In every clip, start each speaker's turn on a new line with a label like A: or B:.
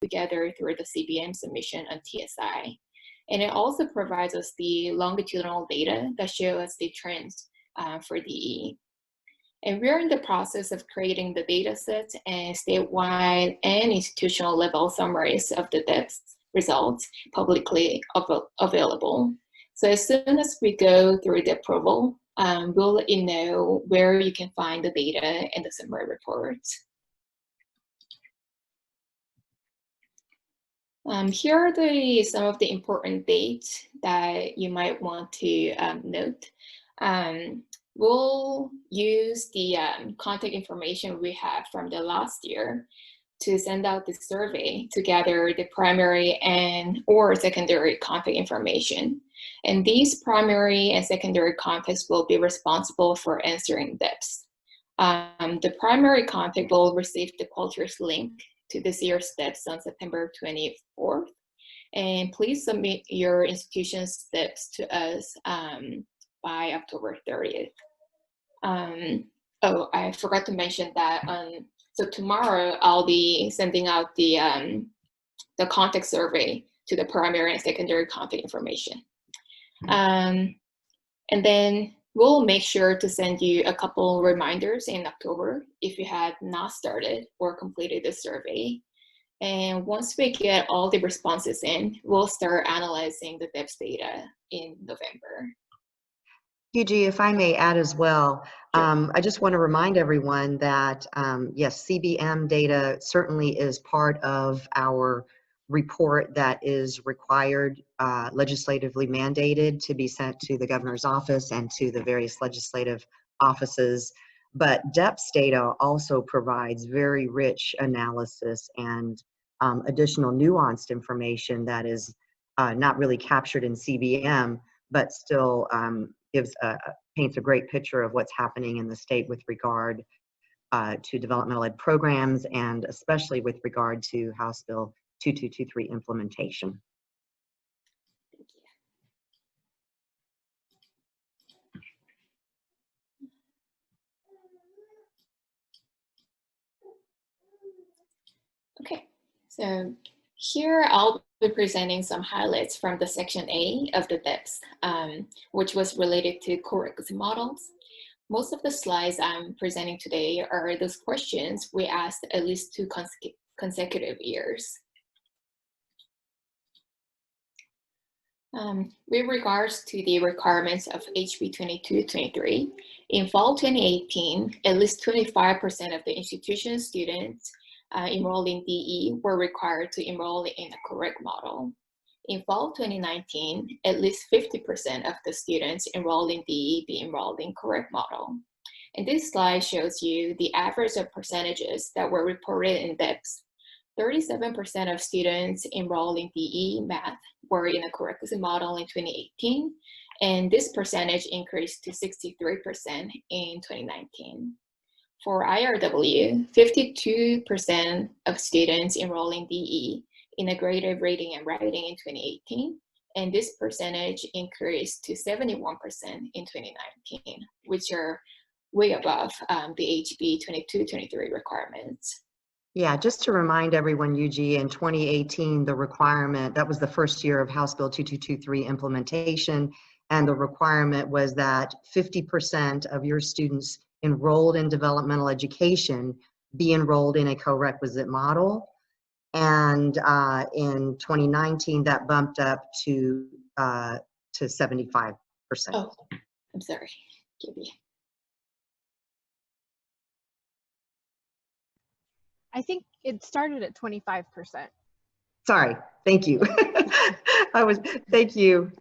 A: we gather through the CBM submission on TSI. And it also provides us the longitudinal data that show us the trends for DE. And we're in the process of creating the data set and statewide and institutional level summaries of the DEPS results publicly available. So as soon as we go through the approval, we'll let you know where you can find the data and the summary reports. Here are some of the important dates that you might want to note. We'll use the contact information we have from the last year to send out the survey to gather the primary and or secondary contact information. And these primary and secondary contacts will be responsible for answering DEPS. The primary contact will receive the Qualtrics link to this year's DEPS on September 24th. And please submit your institution's DEPS to us by October 30th. Oh, I forgot to mention that. So tomorrow I'll be sending out the contact survey to the primary and secondary contact information. And then we'll make sure to send you a couple reminders in October if you had not started or completed the survey. And once we get all the responses in, we'll start analyzing the DEPS data in November.
B: Yuji, if I may add as well, I just want to remind everyone that, yes, CBM data certainly is part of our report that is required, legislatively mandated to be sent to the governor's office and to the various legislative offices. But DEPS data also provides very rich analysis and additional nuanced information that is not really captured in CBM, but still paints a great picture of what's happening in the state with regard to developmental ed programs, and especially with regard to House Bill 2223 implementation.
A: Thank you. Okay, so here I'll be presenting some highlights from the Section A of the DEPS, which was related to curriculum models. Most of the slides I'm presenting today are those questions we asked at least 2 consecutive years. With regards to the requirements of HB 2223, in fall 2018, at least 25% of the institution students enrolled in DE were required to enroll in a correct model. In fall 2019, at least 50% of the students enrolled in DE be enrolled in correct model. And this slide shows you the average of percentages that were reported in DEPS. 37% of students enrolled in DE math were in a curriculum model in 2018, and this percentage increased to 63% in 2019. For IRW, 52% of students enrolled in DE integrated reading and writing in 2018, and this percentage increased to 71% in 2019, which are way above the HB 2223 requirements.
B: Yeah, just to remind everyone, Yuji, in 2018, the requirement, that was the first year of House Bill 2223 implementation, and the requirement was that 50% of your students enrolled in developmental education be enrolled in a co-requisite model. And in 2019, that bumped up to 75%.
A: Oh, I'm sorry, Gibby.
C: I think it started at 25%.
B: Sorry, thank you. Thank you.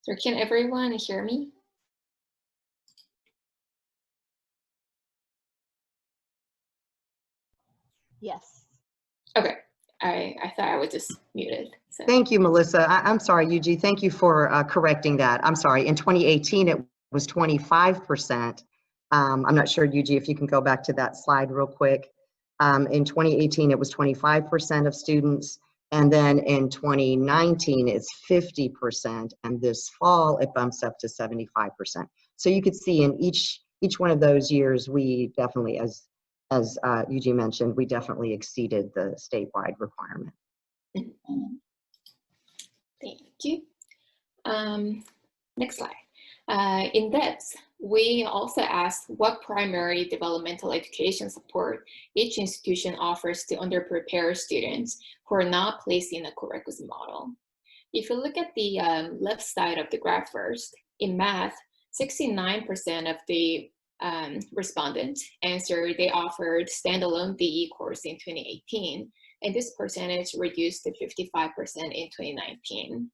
A: So can everyone hear me?
C: Yes.
A: Okay, I thought I was just muted. So.
B: Thank you, Melissa. I'm sorry, Yuji, thank you for correcting that. I'm sorry, in 2018, it was 25%. I'm not sure, Yuji, if you can go back to that slide real quick. In 2018, it was 25% of students. And then in 2019, it's 50%. And this fall, it bumps up to 75%. So you could see in each one of those years, we definitely, as as Eugene mentioned, we definitely exceeded the statewide requirement.
A: Thank you. Next slide. In DEPS, we also asked what primary developmental education support each institution offers to underprepared students who are not placed in a co-requisite model. If you look at the left side of the graph first, in math, 69% of the respondents answered they offered standalone DE course in 2018, and this percentage reduced to 55% in 2019.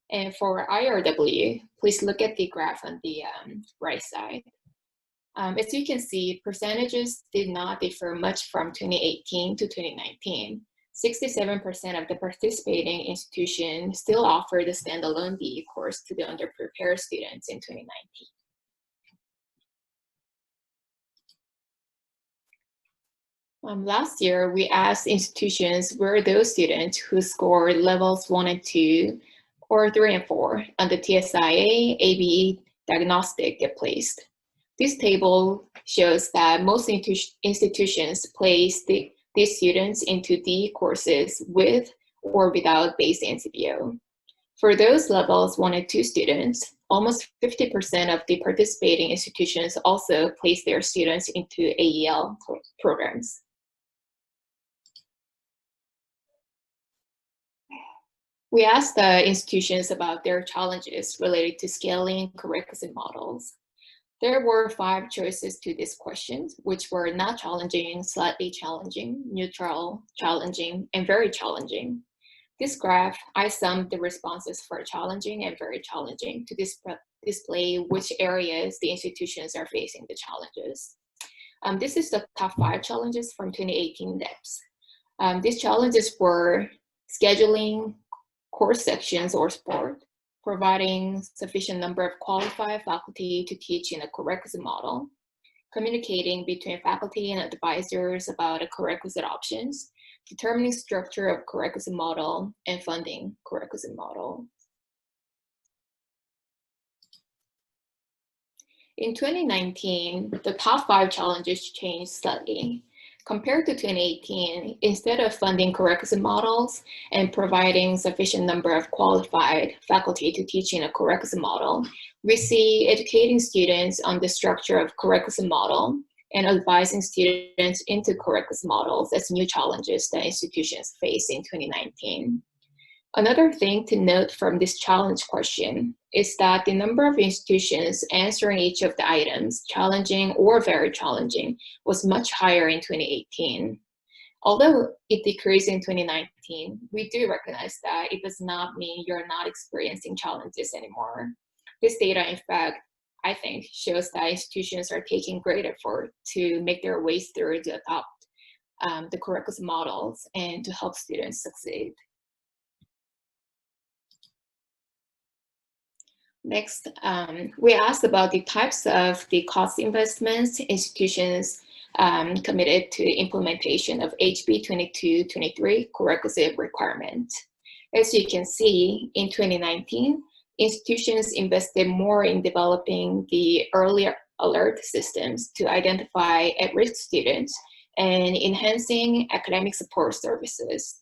A: And for IRW, please look at the graph on the right side. As you can see, percentages did not differ much from 2018 to 2019. 67% of the participating institutions still offered the standalone DE course to the underprepared students in 2019. Last year, we asked institutions where those students who scored levels 1 and 2 or 3 and 4 on the TSI ABE diagnostic get placed. This table shows that most institutions place these students into DE courses with or without base NCBO. For those levels 1 and 2 students, almost 50% of the participating institutions also place their students into AEL programs. We asked the institutions about their challenges related to scaling co-requisite models. There were 5 choices to this question, which were not challenging, slightly challenging, neutral, challenging, and very challenging. This graph, I summed the responses for challenging and very challenging to display which areas the institutions are facing the challenges. This is the top 5 challenges from 2018 DEPS. These challenges were scheduling course sections or sport, providing sufficient number of qualified faculty to teach in a co-requisite model, communicating between faculty and advisors about the co-requisite options, determining structure of co-requisite model, and funding co-requisite model. In 2019, the top 5 challenges changed slightly. Compared to 2018, instead of funding co-requisite models and providing sufficient number of qualified faculty to teach in a co-requisite model, we see educating students on the structure of co-requisite model and advising students into co-requisite models as new challenges that institutions face in 2019. Another thing to note from this challenge question is that the number of institutions answering each of the items, challenging or very challenging, was much higher in 2018. Although it decreased in 2019, we do recognize that it does not mean you're not experiencing challenges anymore. This data, in fact, I think, shows that institutions are taking great effort to make their ways through to adopt the co-requisite models and to help students succeed. Next, we asked about the types of the cost investments institutions committed to implementation of HB 2223 co-requisite requirement. As you can see, in 2019, institutions invested more in developing the early alert systems to identify at-risk students and enhancing academic support services.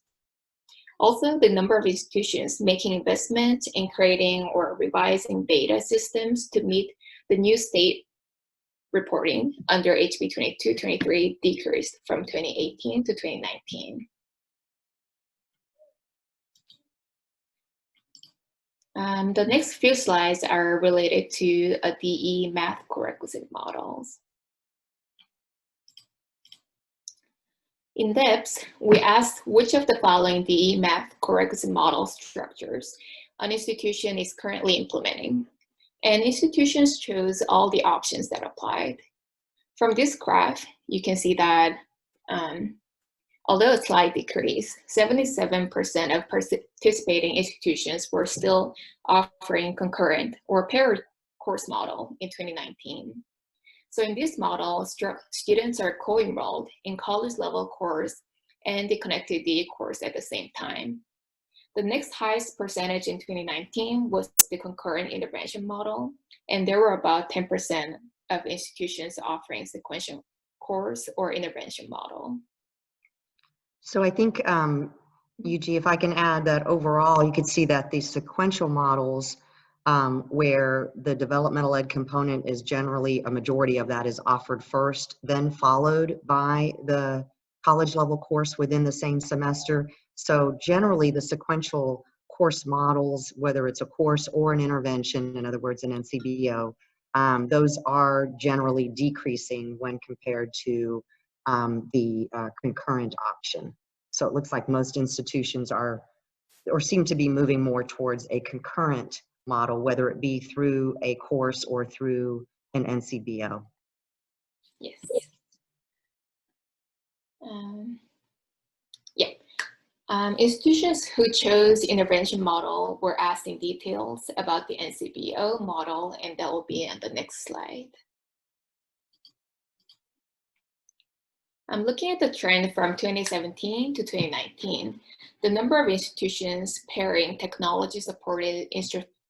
A: Also, the number of institutions making investments in creating or revising beta systems to meet the new state reporting under HB 2223 decreased from 2018 to 2019. The next few slides are related to a DE math co-requisite models. In DEPS, we asked which of the following DE math co-requisite model structures an institution is currently implementing, and institutions chose all the options that applied. From this graph, you can see that although a slight decrease, 77% of participating institutions were still offering concurrent or paired course model in 2019. So in this model, students are co-enrolled in college level course and the connected DE course at the same time. The next highest percentage in 2019 was the concurrent intervention model, and there were about 10% of institutions offering sequential course or intervention model.
B: So I think, Yuji, if I can add that overall, you could see that these sequential models where the developmental ed component is generally, a majority of that is offered first, then followed by the college level course within the same semester. So generally the sequential course models, whether it's a course or an intervention, in other words, an NCBO, those are generally decreasing when compared to the concurrent option. So it looks like most institutions are, or seem to be moving more towards a concurrent model, whether it be through a course or through an NCBO.
A: Yes. Yeah. Institutions who chose intervention model were asked in details about the NCBO model, and that will be on the next slide. I'm looking at the trend from 2017 to 2019. The number of institutions pairing technology-supported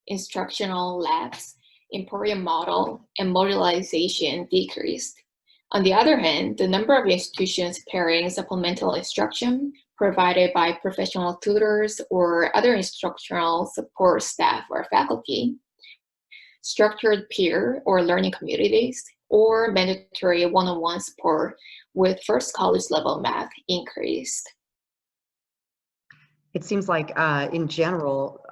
A: instructional labs, Emporium model, and modularization decreased. On the other hand, the number of institutions pairing supplemental instruction provided by professional tutors or other instructional support staff or faculty, structured peer or learning communities, or mandatory one-on-one support with first college level math increased.
B: It seems like in general,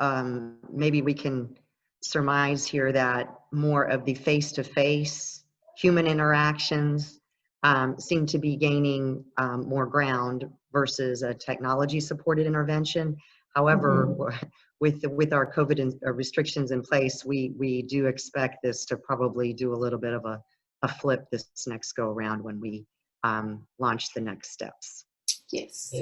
B: maybe we can surmise here that more of the face-to-face human interactions seem to be gaining more ground versus a technology-supported intervention. However, with our COVID restrictions in place, we do expect this to probably do a little bit of a flip this next go around when we launch the next steps.
A: Yes.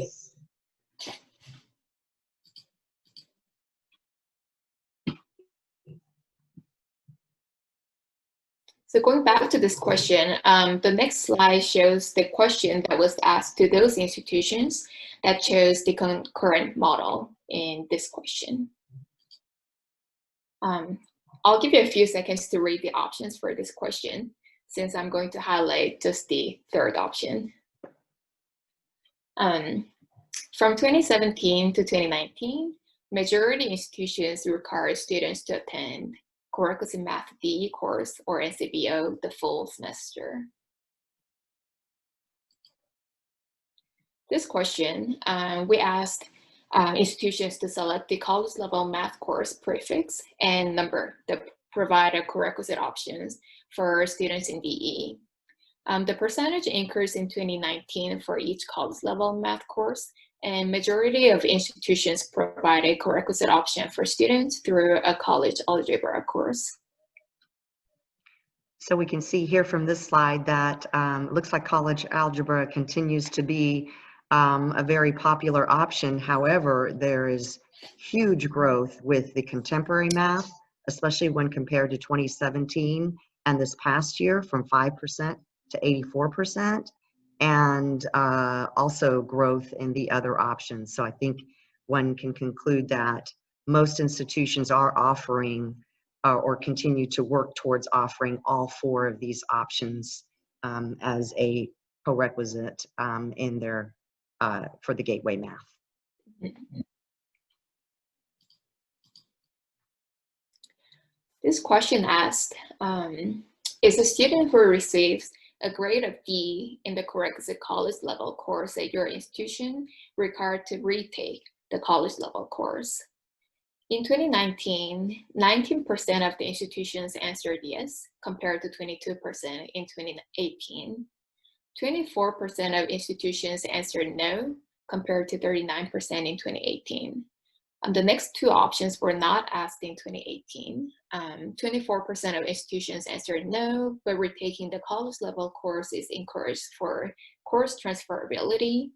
A: So going back to this question, the next slide shows the question that was asked to those institutions that chose the concurrent model in this question. I'll give you a few seconds to read the options for this question, since I'm going to highlight just the third option. From 2017 to 2019, majority institutions require students to attend Prerequisite Math DE course or NCBO the full semester. This question, we asked institutions to select the college level math course prefix and number that provide a prerequisite options for students in DE. The percentage increased in 2019 for each college level math course, and majority of institutions provide a prerequisite option for students through a college algebra course.
B: So we can see here from this slide that it looks like college algebra continues to be a very popular option. However, there is huge growth with the contemporary math, especially when compared to 2017 and this past year, from 5% to 84%, and also growth in the other options. So I think one can conclude that most institutions are offering or continue to work towards offering all four of these options as a prerequisite in their for the gateway math.
A: This question asked, is a student who receives a grade of D in the prerequisite college level course at your institution required to retake the college level course? In 2019, 19% of the institutions answered yes, compared to 22% in 2018. 24% of institutions answered no, compared to 39% in 2018. The next two options were not asked in 2018. 24% of institutions answered no, but retaking the college level course is encouraged for course transferability.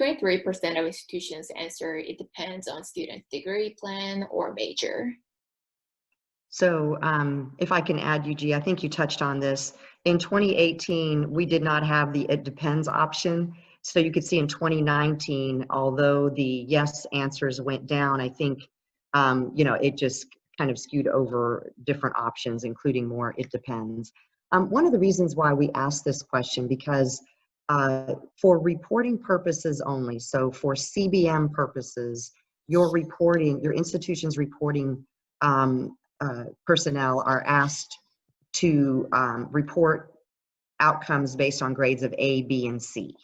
A: 23% of institutions answer it depends on student degree plan or major.
B: So if I can add, Yuji, I think you touched on this. In 2018, we did not have the it depends option. So you could see in 2019, although the yes answers went down, I think, you know, it just kind of skewed over different options, including more it depends. One of the reasons why we asked this question, because for reporting purposes only, so for CBM purposes, your institution's reporting personnel are asked to report outcomes based on grades of A, B, and C.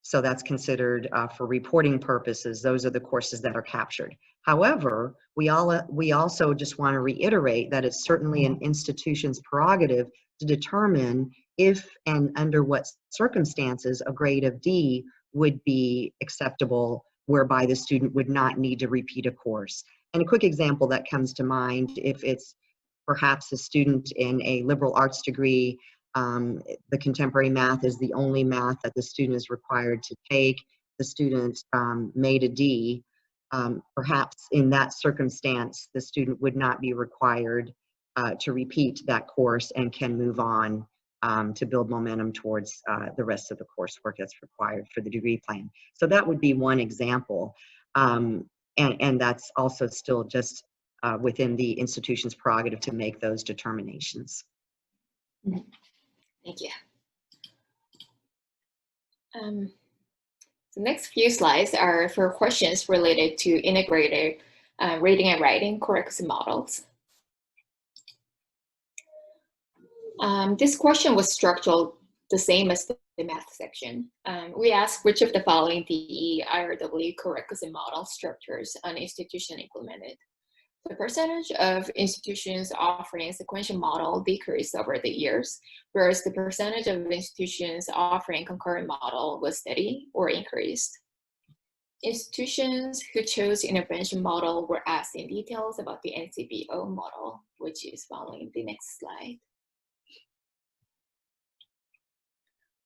B: So that's considered for reporting purposes, those are the courses that are captured. However, we also just want to reiterate that it's certainly an institution's prerogative to determine if and under what circumstances a grade of D would be acceptable, whereby the student would not need to repeat a course. And a quick example that comes to mind, if it's perhaps a student in a liberal arts degree, the contemporary math is the only math that the student is required to take. The student made a D. Perhaps in that circumstance, the student would not be required to repeat that course and can move on to build momentum towards the rest of the coursework that's required for the degree plan. So that would be one example. And that's also still just within the institution's prerogative to make those determinations.
A: Thank you. The next few slides are for questions related to integrated reading and writing correctness models. This question was structured the same as the math section. We asked which of the following DE IRW correctness model structures an institution implemented. The percentage of institutions offering a sequential model decreased over the years, whereas the percentage of institutions offering concurrent model was steady or increased. Institutions who chose intervention model were asked in details about the NCBO model, which is following the next slide.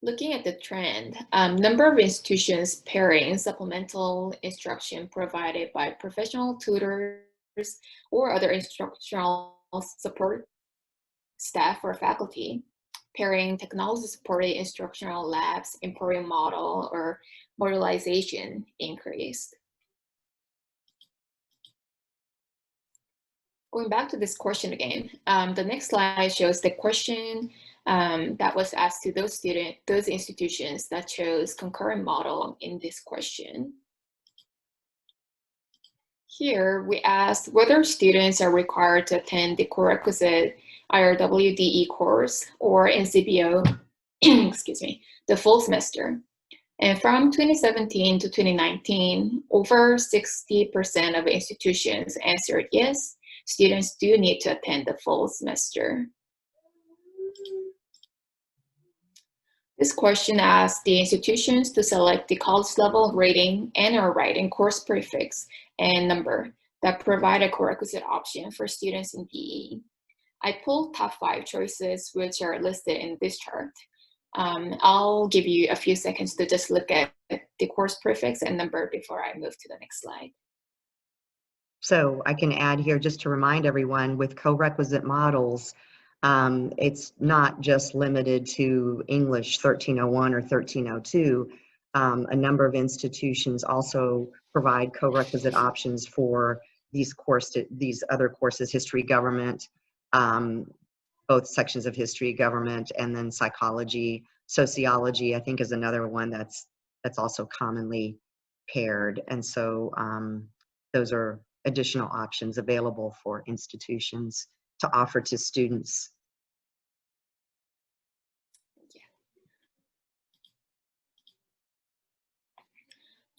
A: Looking at the trend, number of institutions pairing supplemental instruction provided by professional tutors or other instructional support staff or faculty, pairing technology-supported instructional labs, employee model, or modularization increased. Going back to this question again, the next slide shows the question that was asked to those institutions that chose concurrent model in this question. Here, we asked whether students are required to attend the requisite IRWDE course or NCBO, excuse me, the full semester. And from 2017 to 2019, over 60% of institutions answered yes, students do need to attend the full semester. This question asked the institutions to select the college level rating and/or writing course prefix and number that provide a requisite option for students in DE. I pulled top 5 choices which are listed in this chart. I'll give you a few seconds to just look at the course prefix and number before I move to the next slide.
B: So I can add here just to remind everyone with co-requisite models, it's not just limited to English 1301 or 1302. A number of institutions also provide co-requisite options for these other courses, history, government, both sections of history, government, and then psychology, sociology, I think is another one that's also commonly paired. And so those are additional options available for institutions to offer to students.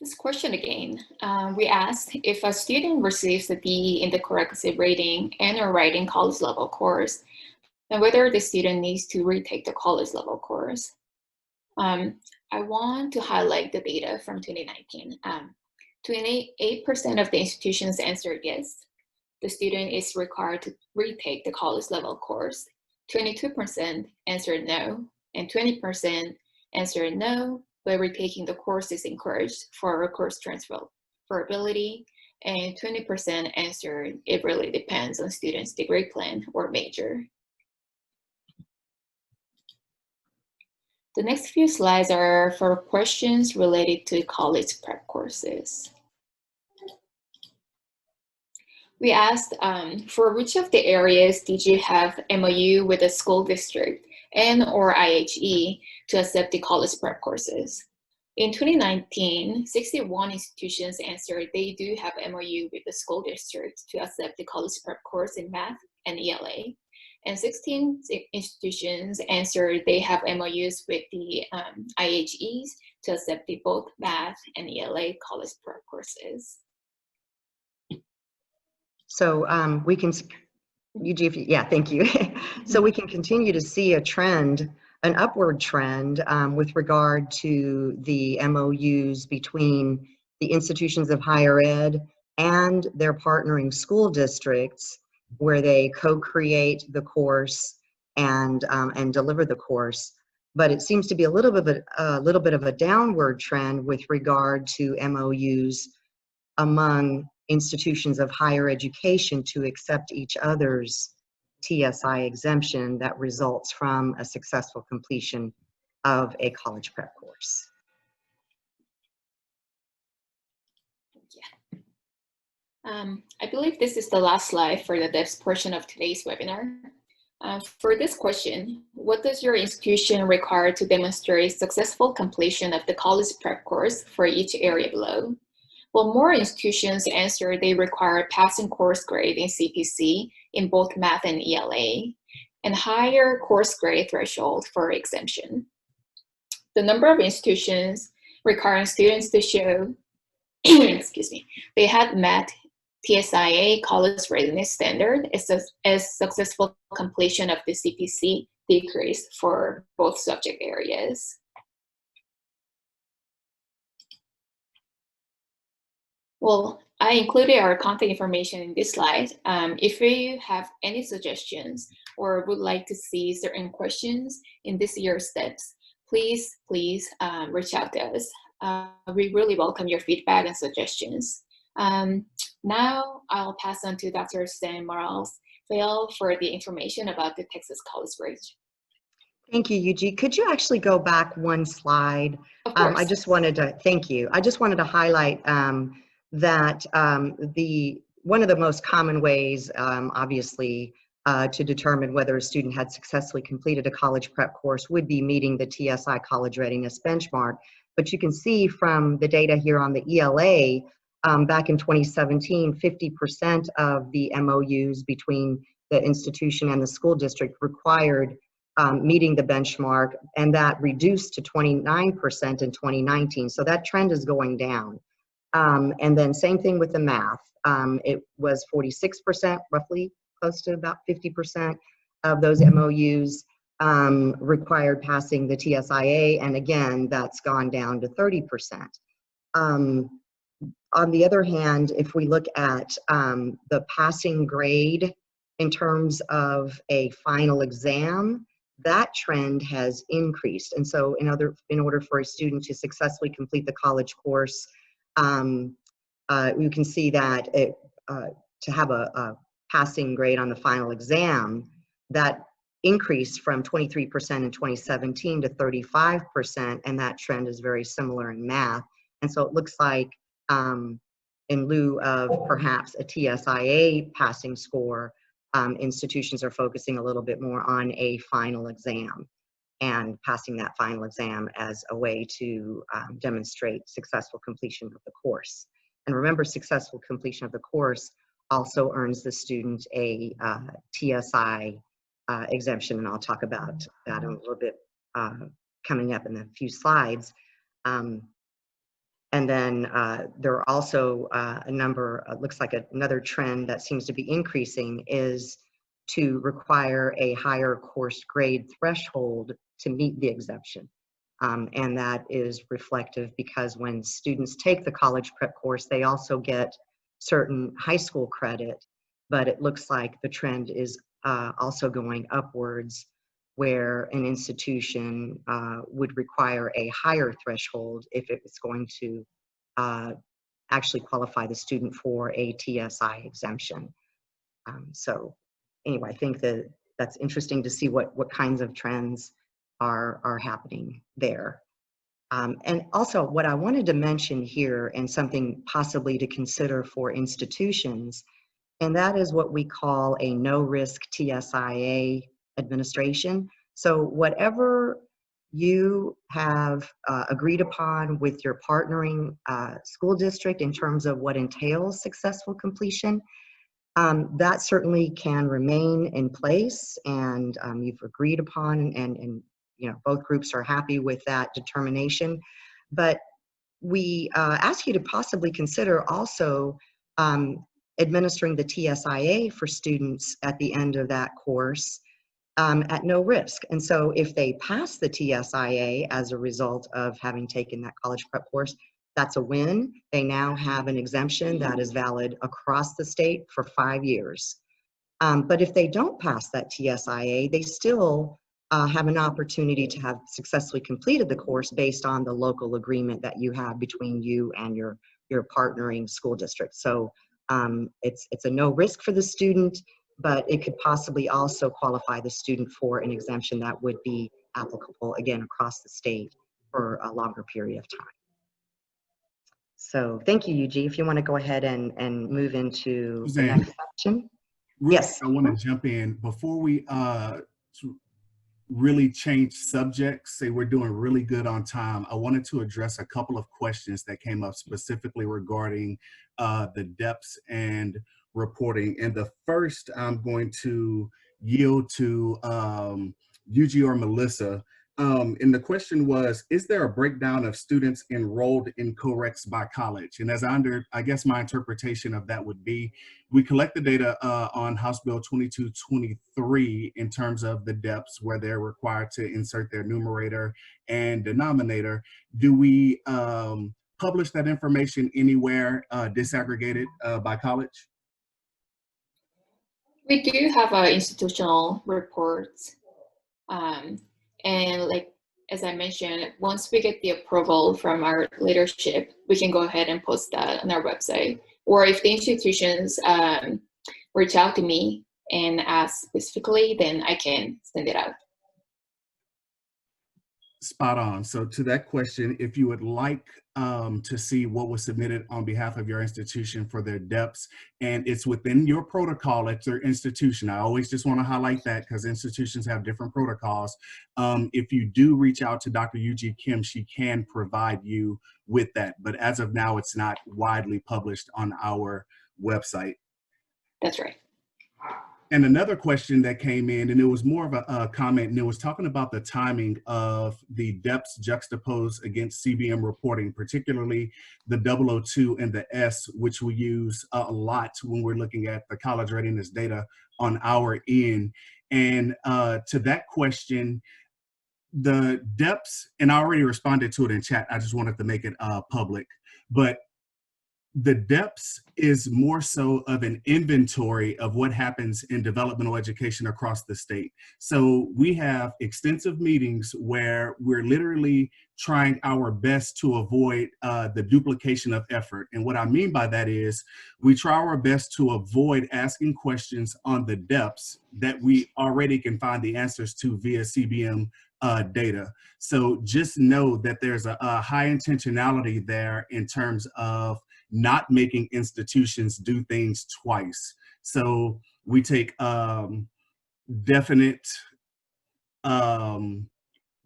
A: This question again, we asked if a student receives a D in the requisite rating and/or writing college level course, then whether the student needs to retake the college level course. I want to highlight the data from 2019. 28% of the institutions answered yes. The student is required to retake the college level course. 22% answered no, and 20% answered no, but retaking the course is encouraged for course transferability, and 20% answered it really depends on student's degree plan or major. The next few slides are for questions related to college prep courses. We asked for which of the areas did you have MOU with the school district and or IHE to accept the college prep courses. In 2019, 61 institutions answered they do have MOU with the school district to accept the college prep course in math and ELA. And 16 institutions answered they have MOUs with the IHEs to accept the both math and ELA college prep courses.
B: So we can, yeah, thank you. So we can continue to see a trend, an upward trend with regard to the MOUs between the institutions of higher ed and their partnering school districts, where they co-create the course and deliver the course. But it seems to be a little bit of a downward trend with regard to MOUs among institutions of higher education to accept each other's TSI exemption that results from a successful completion of a college prep course.
A: I believe this is the last slide for the DEPS portion of today's webinar. For this question, what does your institution require to demonstrate successful completion of the college prep course for each area below? Well, more institutions answer they require passing course grade in CPC in both math and ELA, and higher course grade threshold for exemption. The number of institutions requiring students to show, excuse me, they had met TSIA college readiness standard as successful completion of the CPC decreased for both subject areas. Well, I included our contact information in this slide. If you have any suggestions or would like to see certain questions in this year's steps, please reach out to us. We really welcome your feedback and suggestions. Now I'll pass on to Dr. Stan Morales-Vail for the information about the Texas College Bridge.
B: Thank you, Yuji. Could you actually go back one slide?
A: Of course.
B: I just wanted to, thank you. I just wanted to highlight that one of the most common ways, obviously, to determine whether a student had successfully completed a college prep course would be meeting the TSI College Readiness benchmark. But you can see from the data here on the ELA, back in 2017, 50% of the MOUs between the institution and the school district required meeting the benchmark, and that reduced to 29% in 2019. So that trend is going down. And then same thing with the math. It was 46%, roughly close to about 50% of those MOUs required passing the TSIA, and again, that's gone down to 30%. On the other hand, if we look at the passing grade in terms of a final exam, that trend has increased. And so in order for a student to successfully complete the college course, you can see that to have a passing grade on the final exam, that increased from 23% in 2017 to 35%, and that trend is very similar in math. And so it looks like in lieu of perhaps a TSIA passing score, institutions are focusing a little bit more on a final exam and passing that final exam as a way to demonstrate successful completion of the course. And remember, successful completion of the course also earns the student a TSI exemption, and I'll talk about that in a little bit coming up in a few slides. And then there are also a number, looks like another trend that seems to be increasing is to require a higher course grade threshold to meet the exemption. And that is reflective because when students take the college prep course, they also get certain high school credit, but it looks like the trend is also going upwards, where an institution would require a higher threshold if it was going to actually qualify the student for a TSI exemption. So anyway, I think that that's interesting to see what kinds of trends are happening there. And also what I wanted to mention here, and something possibly to consider for institutions, and that is what we call a no-risk TSIA administration. So whatever you have agreed upon with your partnering school district in terms of what entails successful completion, that certainly can remain in place, and you've agreed upon, and you know, both groups are happy with that determination. But we ask you to possibly consider also administering the TSIA for students at the end of that course at no risk. And so if they pass the TSIA as a result of having taken that college prep course, that's a win. They now have an exemption that is valid across the state for 5 years. But if they don't pass that TSIA, they still have an opportunity to have successfully completed the course based on the local agreement that you have between you and your partnering school district. So it's a no risk for the student, but it could possibly also qualify the student for an exemption that would be applicable, again, across the state for a longer period of time. So thank you, Yuji. If you want to go ahead and move into the next section. Yes.
D: I want to jump in before we really change subjects, say we're doing really good on time. I wanted to address a couple of questions that came up specifically regarding the DEPS and reporting. And the first I'm going to yield to Yuji or Melissa. And the question was, is there a breakdown of students enrolled in CORECs by college? And as I guess my interpretation of that would be, we collect the data on House Bill 2223 in terms of the DEPS, where they're required to insert their numerator and denominator. Do we publish that information anywhere disaggregated by college?
A: We do have institutional reports. And like, as I mentioned, once we get the approval from our leadership, we can go ahead and post that on our website. Or if the institutions reach out to me and ask specifically, then I can send it out.
D: Spot on. So to that question, if you would like to see what was submitted on behalf of your institution for their DEPS, and it's within your protocol at your institution, I always just want to highlight that because institutions have different protocols. If you do reach out to Dr. Yuji Kim, she can provide you with that. But as of now, it's not widely published on our website.
A: That's right.
D: And another question that came in, and it was more of a comment, and it was talking about the timing of the DEPS juxtaposed against CBM reporting, particularly the 002 and the S, which we use a lot when we're looking at the college readiness data on our end. And to that question, the DEPS, and I already responded to it in chat, I just wanted to make it public, but the DEPS is more so of an inventory of what happens in developmental education across the state. So we have extensive meetings where we're literally trying our best to avoid the duplication of effort. And what I mean by that is we try our best to avoid asking questions on the DEPS that we already can find the answers to via CBM data. So just know that there's a high intentionality there in terms of not making institutions do things twice. So we take definite,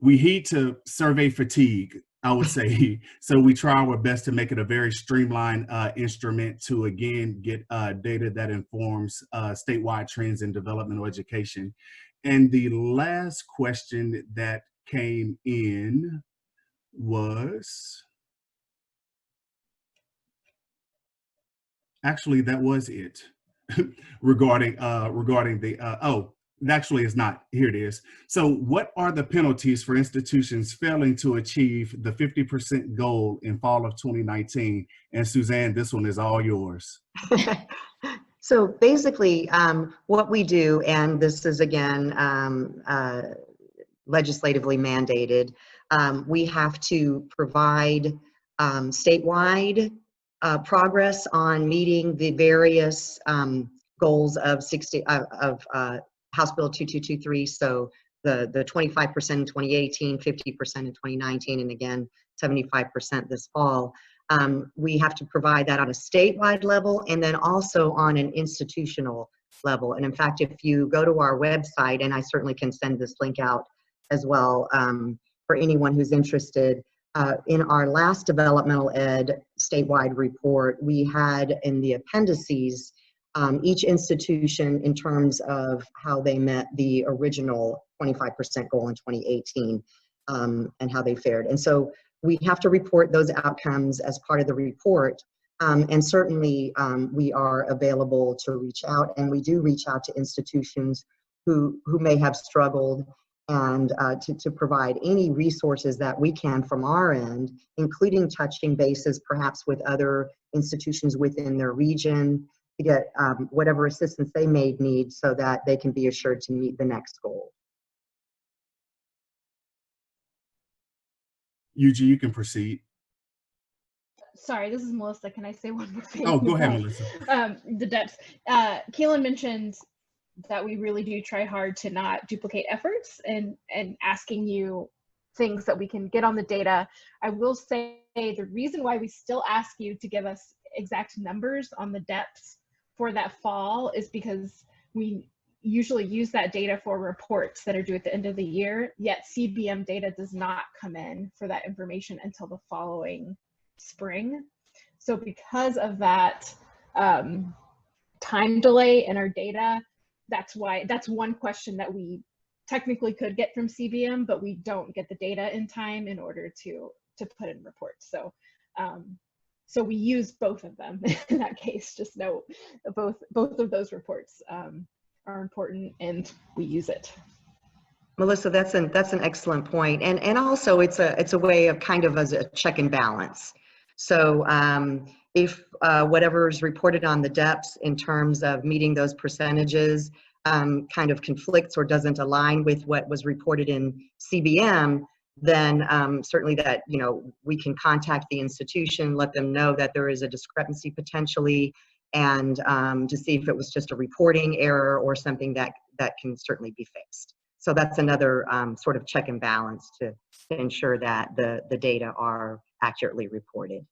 D: we heed to survey fatigue, I would say. So we try our best to make it a very streamlined instrument to, again, get data that informs statewide trends in developmental education. And the last question that came in was, actually, that was it regarding the, oh, actually it's not, here it is. So what are the penalties for institutions failing to achieve the 50% goal in fall of 2019? And Suzanne, this one is all yours.
B: So basically what we do, and this is again legislatively mandated, we have to provide statewide progress on meeting the various goals of House Bill 2223. So the 25% in 2018, 50% in 2019, and again 75% this fall. We have to provide that on a statewide level and then also on an institutional level. And in fact, if you go to our website, and I certainly can send this link out as well for anyone who's interested. In our last developmental ed statewide report, we had in the appendices each institution in terms of how they met the original 25% goal in 2018 and how they fared. And so we have to report those outcomes as part of the report. And certainly we are available to reach out, and we do reach out to institutions who may have struggled, and to provide any resources that we can from our end, including touching bases perhaps with other institutions within their region to get whatever assistance they may need so that they can be assured to meet the next goal.
D: Yuji, you can proceed.
C: Sorry, this is Melissa. Can I say one more thing?
D: Oh, go ahead, Melissa.
C: The DEPS. Kaylin mentioned that we really do try hard to not duplicate efforts and asking you things that we can get on the data. I will say the reason why we still ask you to give us exact numbers on the DEPS for that fall is because we usually use that data for reports that are due at the end of the year, yet CBM data does not come in for that information until the following spring. So because of that time delay in our data, that's one question that we technically could get from CBM, but we don't get the data in time in order to put in reports. So so we use both of them in that case. Just know both of those reports are important, and we use it.
B: Melissa, that's an excellent point, and also it's a way of kind of as a check and balance. So if whatever's reported on the DEPS in terms of meeting those percentages kind of conflicts or doesn't align with what was reported in CBM, then certainly that, you know, we can contact the institution, let them know that there is a discrepancy potentially, and to see if it was just a reporting error or something that can certainly be fixed. So that's another sort of check and balance to ensure that the data are accurately reported.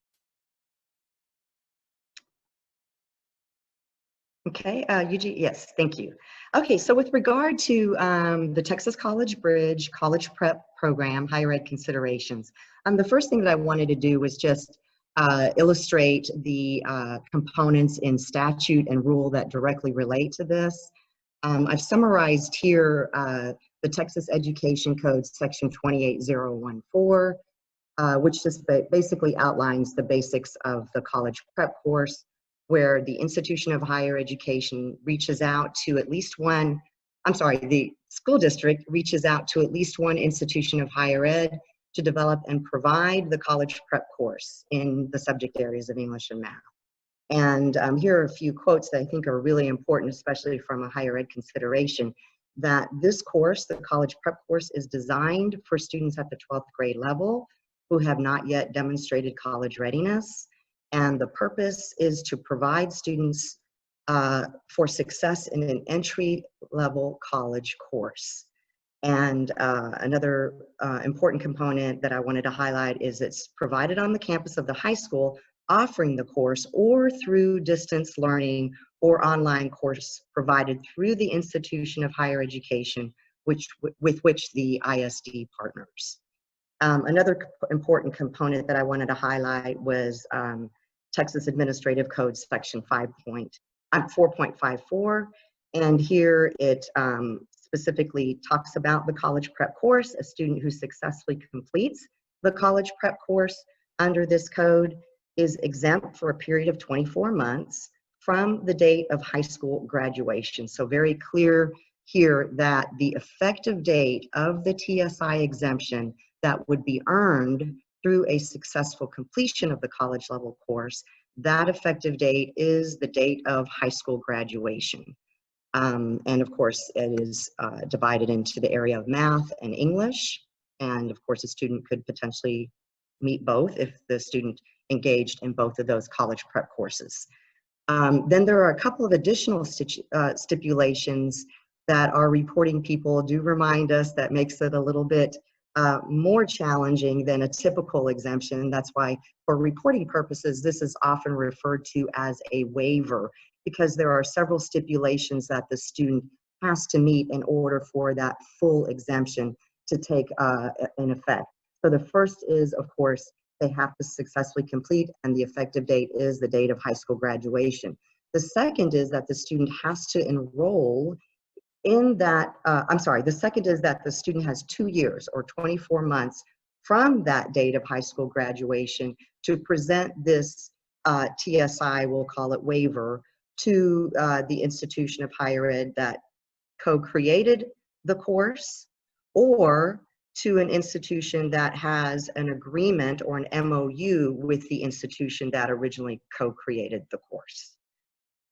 B: Okay, Yuji, yes, thank you. Okay, so with regard to the Texas College Bridge College Prep Program, higher ed considerations, the first thing that I wanted to do was just illustrate the components in statute and rule that directly relate to this. I've summarized here the Texas Education Code section 28014, which just basically outlines the basics of the college prep course, where the institution of higher education reaches out to at least one, the school district reaches out to at least one institution of higher ed to develop and provide the college prep course in the subject areas of English and math. And here are a few quotes that I think are really important, especially from a higher ed consideration, that this course, the college prep course, is designed for students at the 12th grade level who have not yet demonstrated college readiness. And the purpose is to provide students for success in an entry-level college course. And another important component that I wanted to highlight is it's provided on the campus of the high school offering the course, or through distance learning or online course provided through the institution of higher education with which the ISD partners. Another important component that I wanted to highlight was Texas Administrative Code section 4.54, and here it specifically talks about the college prep course. A student who successfully completes the college prep course under this code is exempt for a period of 24 months from the date of high school graduation. So very clear here that the effective date of the TSI exemption that would be earned through a successful completion of the college level course, that effective date is the date of high school graduation. And of course, it is divided into the area of math and English. And of course, a student could potentially meet both if the student engaged in both of those college prep courses. Then there are a couple of additional stipulations that our reporting people do remind us that makes it a little bit more challenging than a typical exemption. That's why for reporting purposes, this is often referred to as a waiver, because there are several stipulations that the student has to meet in order for that full exemption to take in effect. So the first is, of course, they have to successfully complete, and the effective date is the date of high school graduation. The second is that the student has to enroll in that, the second is that the student has 2 years or 24 months from that date of high school graduation to present this TSI, we'll call it waiver, to the institution of higher ed that co-created the course, or to an institution that has an agreement or an MOU with the institution that originally co-created the course.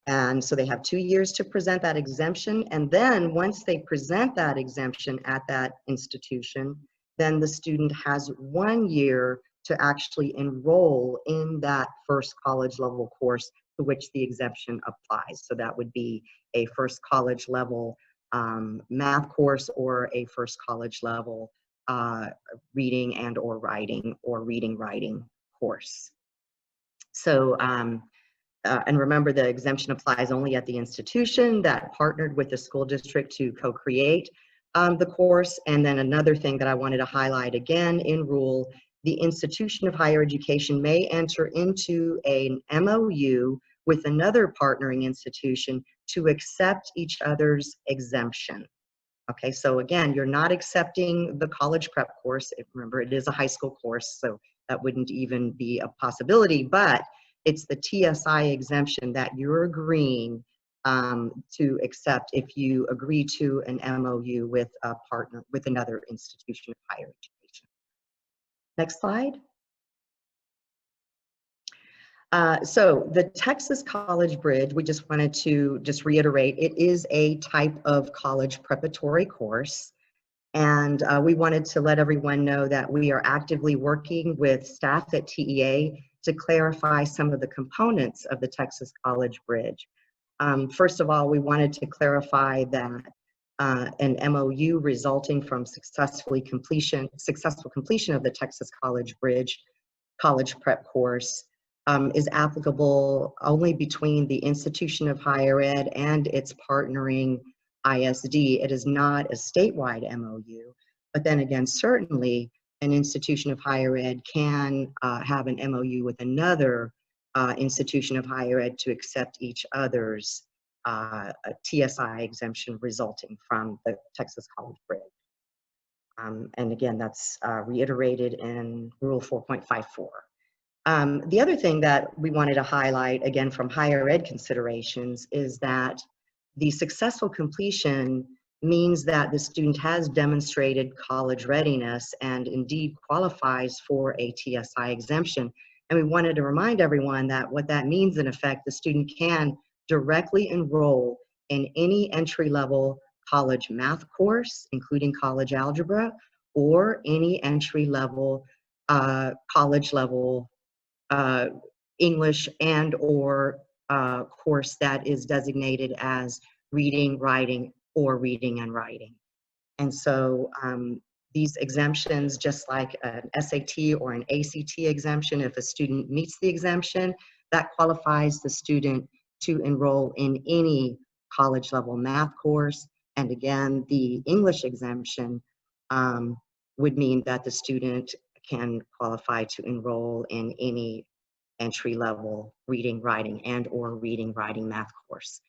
B: And so they have 2 years to present that exemption. And then once they present that exemption at that institution, then the student has 1 year to actually enroll in that first college level course to which the exemption applies. So that would be a first college level math course, or a first college level reading and or writing, or reading writing course. So, and remember, the exemption applies only at the institution that partnered with the school district to co-create the course. And then another thing that I wanted to highlight again in rule, the institution of higher education may enter into an MOU with another partnering institution to accept each other's exemption. Okay, so again, you're not accepting the college prep course. Remember, it is a high school course, so that wouldn't even be a possibility, but it's the TSI exemption that you're agreeing to accept if you agree to an MOU with a partner, with another institution of higher education. Next slide. So the Texas College Bridge, we just wanted to just reiterate, it is a type of college preparatory course. And we wanted to let everyone know that we are actively working with staff at TEA to clarify some of the components of the Texas College Bridge. First of all, we wanted to clarify that an MOU resulting from successful completion of the Texas College Bridge college prep course is applicable only between the institution of higher ed and its partnering ISD. It is not a statewide MOU, but then again, certainly an institution of higher ed can have an MOU with another institution of higher ed to accept each other's TSI exemption resulting from the Texas College Bridge. And again, that's reiterated in Rule 4.54. The other thing that we wanted to highlight, again, from higher ed considerations, is that the successful completion means that the student has demonstrated college readiness and indeed qualifies for a TSI exemption. And we wanted to remind everyone that what that means, in effect, the student can directly enroll in any entry-level college math course, including college algebra, or any entry-level college level English and or course that is designated as reading, writing, or reading and writing. And so these exemptions, just like an SAT or an ACT exemption, if a student meets the exemption, that qualifies the student to enroll in any college level math course. And again, the English exemption would mean that the student can qualify to enroll in any entry-level reading, writing, and or reading, writing math course.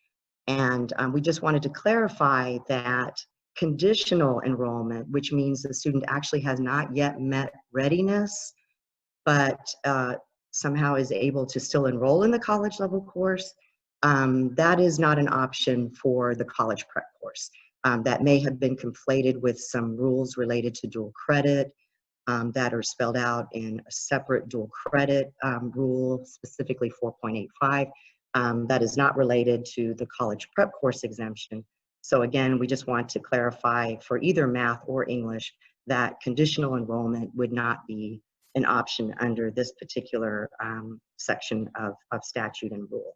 B: And we just wanted to clarify that conditional enrollment, which means the student actually has not yet met readiness, but somehow is able to still enroll in the college level course, that is not an option for the college prep course. That may have been conflated with some rules related to dual credit that are spelled out in a separate dual credit rule, specifically 4.85, that is not related to the college prep course exemption. So again, we just want to clarify for either math or English that conditional enrollment would not be an option under this particular section of statute and rule.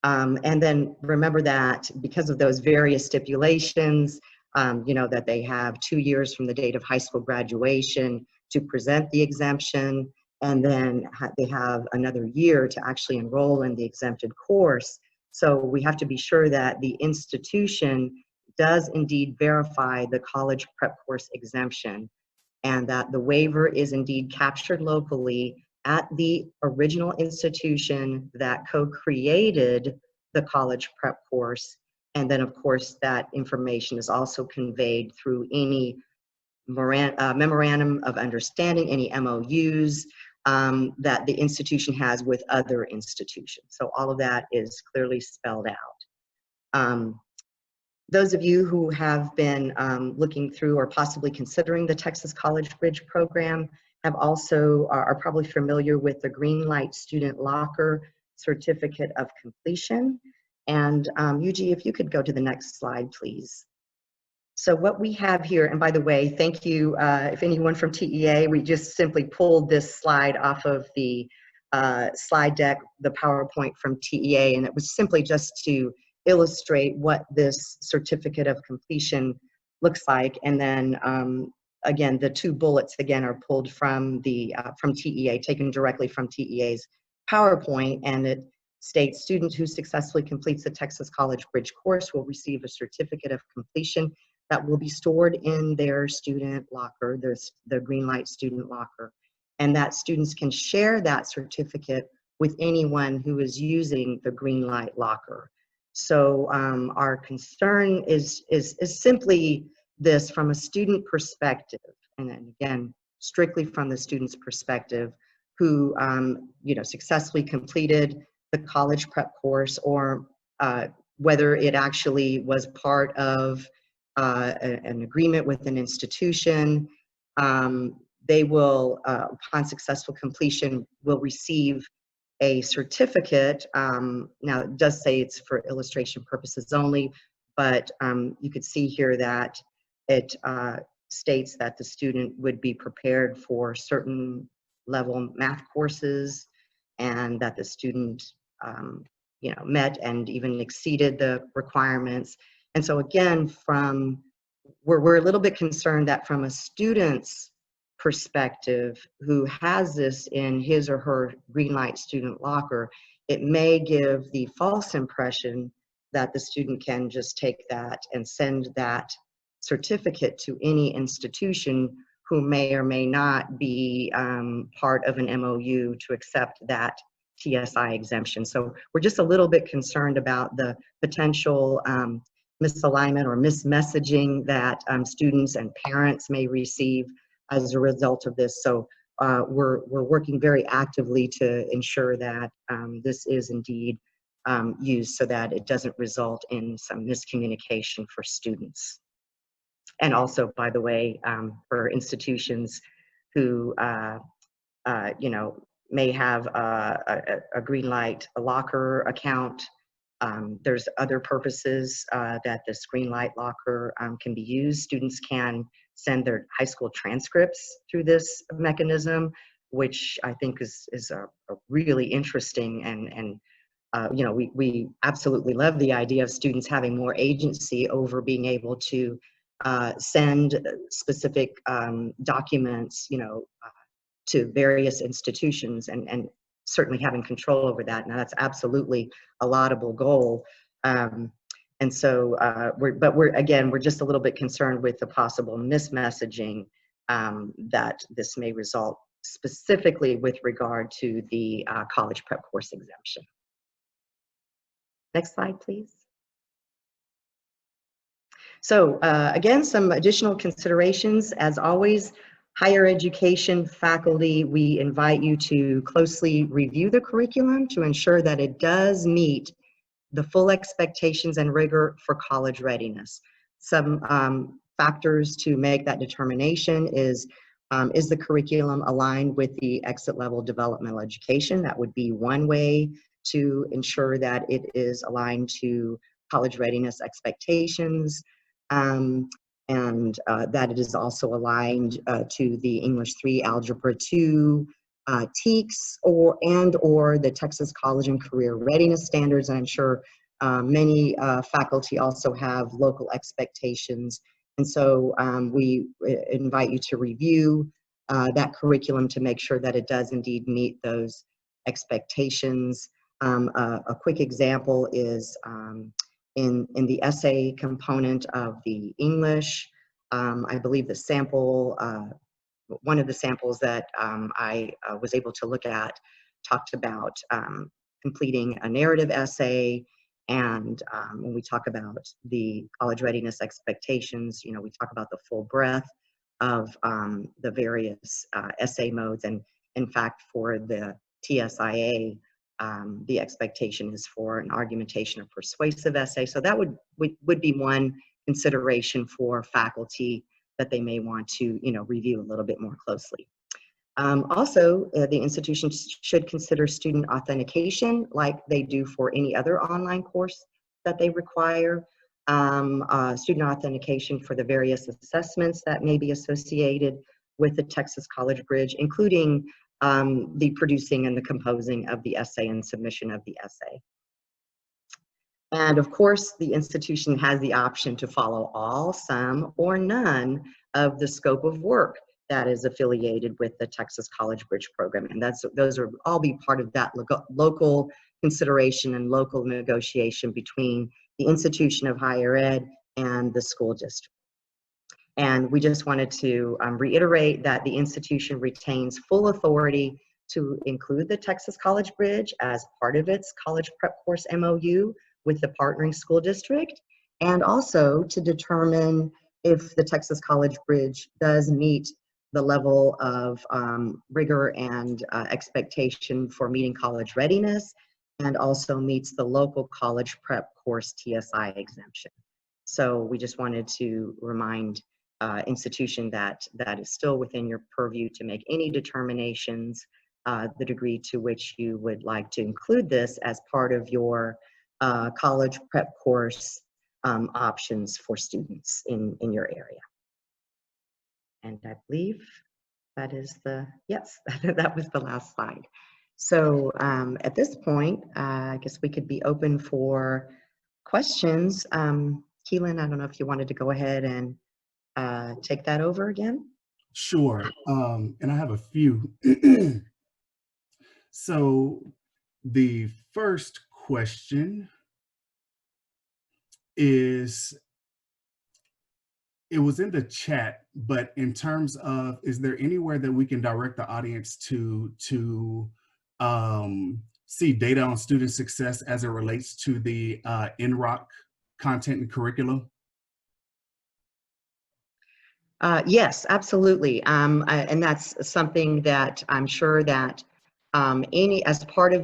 B: And then remember that because of those various stipulations, you know, that they have 2 years from the date of high school graduation to present the exemption, and then they have another year to actually enroll in the exempted course. So we have to be sure that the institution does indeed verify the college prep course exemption, and that the waiver is indeed captured locally at the original institution that co-created the college prep course. And then, of course, that information is also conveyed through any memorandum of understanding, any MOUs that the institution has with other institutions. So all of that is clearly spelled out. Those of you who have been looking through or possibly considering the Texas College Bridge program have also are probably familiar with the Greenlight Student Locker Certificate of Completion. And Yuji, if you could go to the next slide, please. So what we have here, and by the way, thank you, if anyone from TEA, we just simply pulled this slide off of the slide deck, the PowerPoint from TEA, and it was simply just to illustrate what this certificate of completion looks like. And then again, the two bullets again are pulled from the from TEA, taken directly from TEA's PowerPoint, and it states student who successfully completes the Texas College Bridge course will receive a certificate of completion that will be stored in their student locker, the Greenlight student locker, and that students can share that certificate with anyone who is using the Greenlight locker. So our concern is simply this from a student perspective, and then again, strictly from the student's perspective, who successfully completed the college prep course, or whether it actually was part of an agreement with an institution. They will, upon successful completion, will receive a certificate. Now, it does say it's for illustration purposes only, but you could see here that it states that the student would be prepared for certain level math courses, and that the student met and even exceeded the requirements. And so again, we're a little bit concerned that from a student's perspective who has this in his or her Greenlight student locker, it may give the false impression that the student can just take that and send that certificate to any institution who may or may not be part of an MOU to accept that TSI exemption. So we're just a little bit concerned about the potential misalignment or mismessaging that students and parents may receive as a result of this. So we're working very actively to ensure that this is indeed used so that it doesn't result in some miscommunication for students. And also, by the way, for institutions who may have a Greenlight locker account, there's other purposes that this Greenlight locker can be used. Students can send their high school transcripts through this mechanism, which I think is a really interesting and we absolutely love the idea of students having more agency over being able to send specific documents, to various institutions, and certainly having control over that. Now, that's absolutely a laudable goal. And so, we're just a little bit concerned with the possible mismessaging that this may result, specifically with regard to the college prep course exemption. Next slide, please. So again, some additional considerations. As always, higher education faculty, we invite you to closely review the curriculum to ensure that it does meet the full expectations and rigor for college readiness. Some factors to make that determination is the curriculum aligned with the exit level developmental education? That would be one way to ensure that it is aligned to college readiness expectations. And that it is also aligned to the English 3, Algebra 2, TEKS, or the Texas College and Career Readiness Standards. I'm sure many faculty also have local expectations. And so we invite you to review that curriculum to make sure that it does indeed meet those expectations. A quick example is in the essay component of the English, I believe the sample, one of the samples that I was able to look at talked about completing a narrative essay. And when we talk about the college readiness expectations, you know, we talk about the full breadth of the various essay modes. And in fact, for the TSIA, the expectation is for an argumentation or persuasive essay. So that would be one consideration for faculty that they may want to, you know, review a little bit more closely. Also, the institution should consider student authentication like they do for any other online course that they require. Student authentication for the various assessments that may be associated with the Texas College Bridge, including the producing and the composing of the essay and submission of the essay. And of course, the institution has the option to follow all, some, or none of the scope of work that is affiliated with the Texas College Bridge program. And those are all be part of that local consideration and local negotiation between the institution of higher ed and the school district. And we just wanted to reiterate that the institution retains full authority to include the Texas College Bridge as part of its college prep course MOU with the partnering school district, and also to determine if the Texas College Bridge does meet the level of rigor and expectation for meeting college readiness, and also meets the local college prep course TSI exemption. So we just wanted to remind institution that is still within your purview to make any determinations, the degree to which you would like to include this as part of your college prep course options for students in your area. And I believe that is yes, that was the last slide. So at this point, I guess we could be open for questions. Keelan, I don't know if you wanted to go ahead and take that over again.
D: Sure, and I have a few. So the first question is, it was in the chat, but in terms of, is there anywhere that we can direct the audience to see data on student success as it relates to the NROC content and curriculum?
B: Yes, absolutely. And that's something that I'm sure that as part of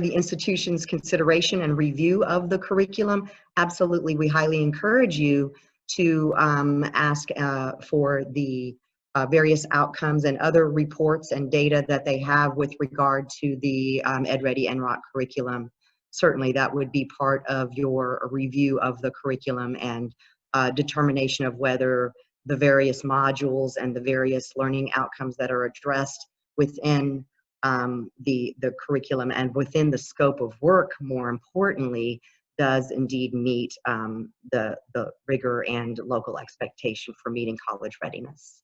B: the institution's consideration and review of the curriculum, absolutely, we highly encourage you to ask for the various outcomes and other reports and data that they have with regard to the EdReady NROC curriculum. Certainly, that would be part of your review of the curriculum and determination of whether the various modules and the various learning outcomes that are addressed within the curriculum and within the scope of work, more importantly, does indeed meet the rigor and local expectation for meeting college readiness.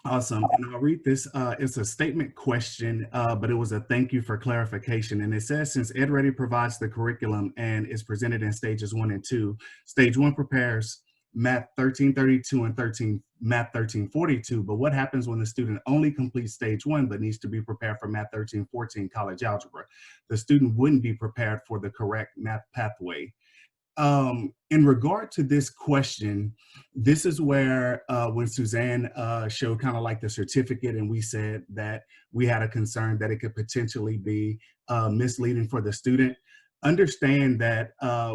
D: Awesome, and I'll read this. It's a statement question, but it was a thank you for clarification. And it says, since EdReady provides the curriculum and is presented in stages 1 and 2, stage 1 prepares Math 1332 and Math 1342, but what happens when the student only completes stage 1 but needs to be prepared for Math 1314 college algebra? The student wouldn't be prepared for the correct math pathway. In regard to this question, this is where when Suzanne showed kind of like the certificate, and we said that we had a concern that it could potentially be misleading for the student. Understand that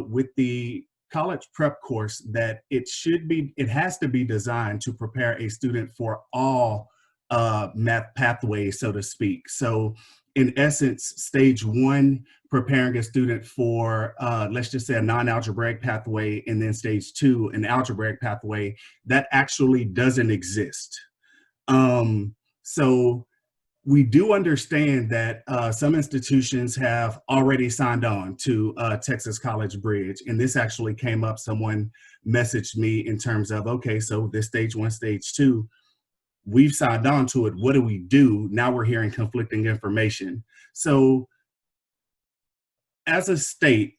D: with the college prep course, that it has to be designed to prepare a student for all math pathways, so to speak. So in essence, stage 1, preparing a student for, let's just say, a non-algebraic pathway, and then stage 2, an algebraic pathway, that actually doesn't exist. So we do understand that some institutions have already signed on to Texas College Bridge, and this actually came up, someone messaged me in terms of, okay, so this stage 1, stage 2, we've signed on to it, what do we do? Now we're hearing conflicting information. So as a state,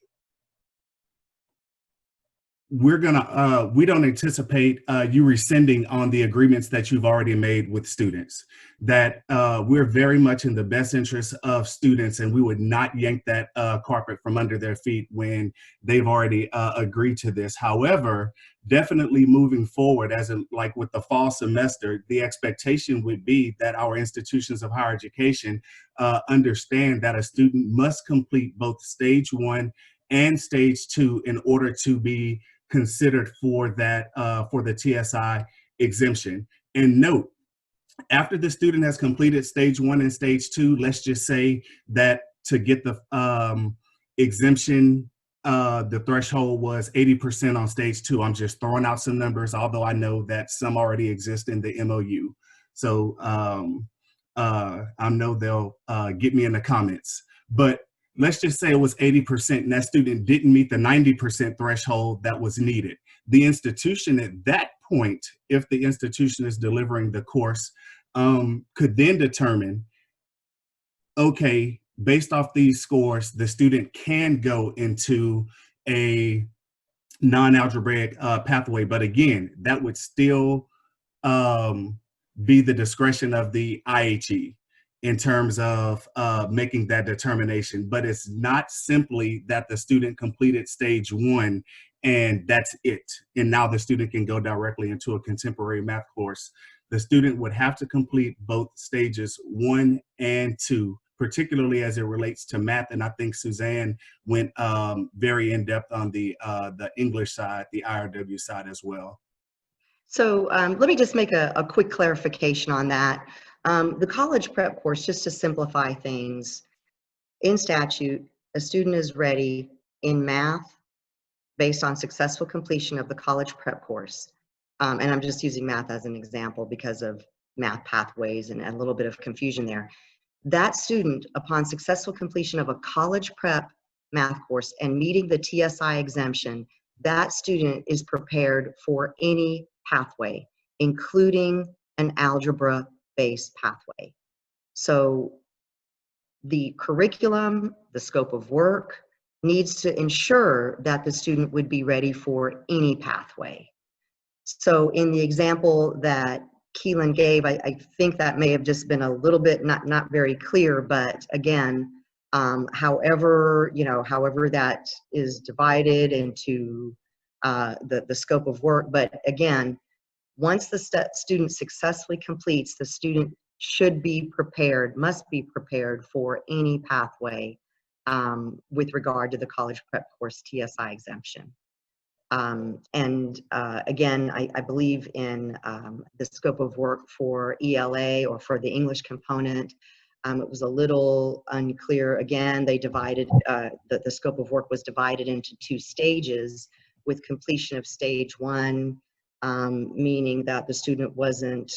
D: we don't anticipate you rescinding on the agreements that you've already made with students, that we're very much in the best interest of students, and we would not yank that carpet from under their feet when they've already agreed to this. However, definitely moving forward, like with the fall semester, the expectation would be that our institutions of higher education understand that a student must complete both stage 1 and stage 2 in order to be considered for that for the TSI exemption. And note, after the student has completed stage 1 and stage 2, let's just say that to get the exemption, the threshold was 80% on stage 2. I'm just throwing out some numbers, although I know that some already exist in the MOU. So I know they'll get me in the comments, but let's just say it was 80% and that student didn't meet the 90% threshold that was needed. The institution at that point, if the institution is delivering the course, could then determine, okay, based off these scores, the student can go into a non-algebraic pathway. But again, that would still be the discretion of the IHE in terms of making that determination. But it's not simply that the student completed stage 1 and that's it, and now the student can go directly into a contemporary math course. The student would have to complete both stages 1 and 2, particularly as it relates to math. And I think Suzanne went very in depth on the English side, the IRW side as well.
B: So let me just make a quick clarification on that. The college prep course, just to simplify things, in statute, a student is ready in math based on successful completion of the college prep course. And I'm just using math as an example because of math pathways and a little bit of confusion there. That student, upon successful completion of a college prep math course and meeting the TSI exemption, that student is prepared for any pathway, including an algebra-based pathway. So the curriculum, the scope of work, needs to ensure that the student would be ready for any pathway. So in the example that Keelan gave, I think that may have just been a little bit not very clear, but again, however that is divided into the scope of work. But again, once the student successfully completes, the student should be prepared, must be prepared for any pathway with regard to the college prep course TSI exemption. Again, I believe in the scope of work for ELA or for the English component. It was a little unclear. Again, they divided, the scope of work was divided into 2 stages, with completion of stage 1, meaning that the student wasn't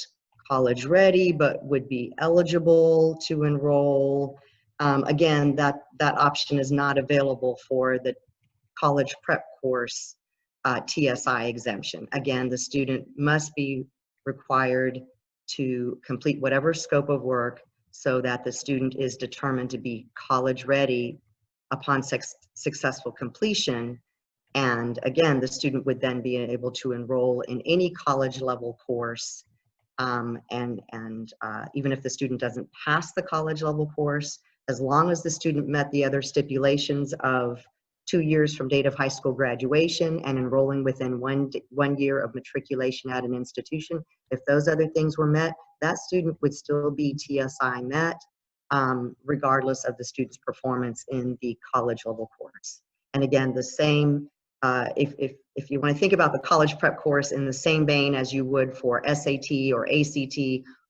B: college ready, but would be eligible to enroll. Again, that option is not available for the college prep course TSI exemption. Again, the student must be required to complete whatever scope of work so that the student is determined to be college ready upon successful completion. And again, the student would then be able to enroll in any college level course. Even if the student doesn't pass the college level course, as long as the student met the other stipulations of 2 years from date of high school graduation and enrolling within one year of matriculation at an institution, if those other things were met, that student would still be TSI met, regardless of the student's performance in the college level course. And again, the same, if you want to think about the college prep course in the same vein as you would for SAT or ACT,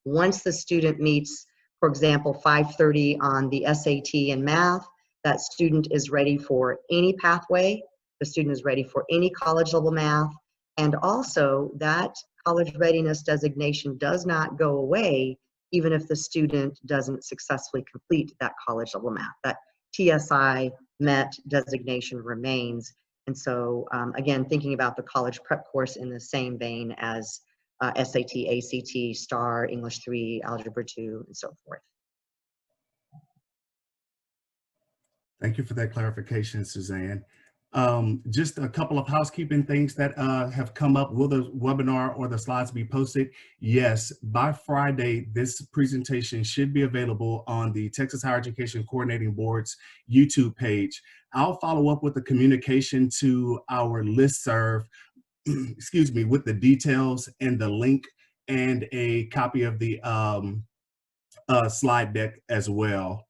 B: once the student meets, for example, 530 on the SAT in math, that student is ready for any pathway. The student is ready for any college level math. And also that college readiness designation does not go away even if the student doesn't successfully complete that college level math. That TSI met designation remains. And so again, thinking about the college prep course in the same vein as SAT, ACT, STAR, English 3, Algebra 2, and so forth.
D: Thank you for that clarification, Suzanne. Just a couple of housekeeping things that have come up. Will the webinar or the slides be posted? Yes, by Friday, this presentation should be available on the Texas Higher Education Coordinating Board's YouTube page. I'll follow up with the communication to our listserv, excuse me, with the details and the link and a copy of the slide deck as well.